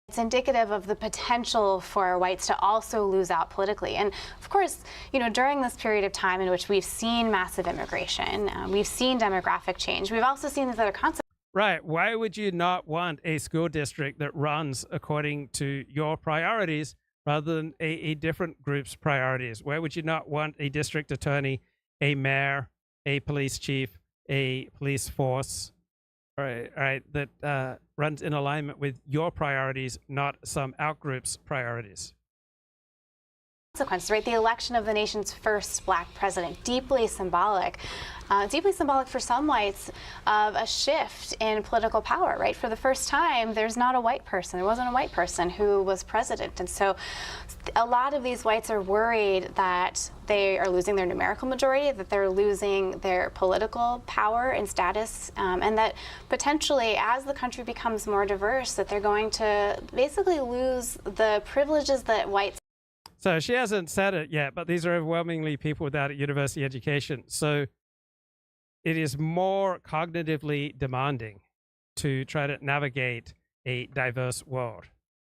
It's indicative of the potential for whites to also lose out politically. And of course, you know, during this period of time in which we've seen massive immigration, we've seen demographic change, we've also seen these other consequences. Right. Why would you not want a school district that runs according to your priorities rather than a different group's priorities? Why would you not want a district attorney, a mayor, a police chief, a police force, right, that runs in alignment with your priorities, not some outgroup's priorities? Consequences, right? The election of the nation's first black president, deeply symbolic for some whites of a shift in political power, right? For the first time, there's not a white person. There wasn't a white person who was president. And so a lot of these whites are worried that they are losing their numerical majority, that they're losing their political power and status, and that potentially as the country becomes more diverse, that they're going to basically lose the privileges that whites. So she hasn't said it yet, but these are overwhelmingly people without a university education. So it is more cognitively demanding to try to navigate a diverse world,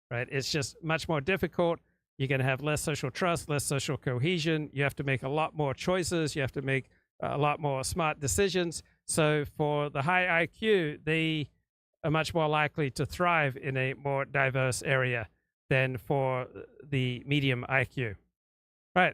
right? It's just much more difficult. You're going to have less social trust, less social cohesion. You have to make a lot more choices. You have to make a lot more smart decisions. So for the high IQ, they are much more likely to thrive in a more diverse area than for the medium IQ. Right.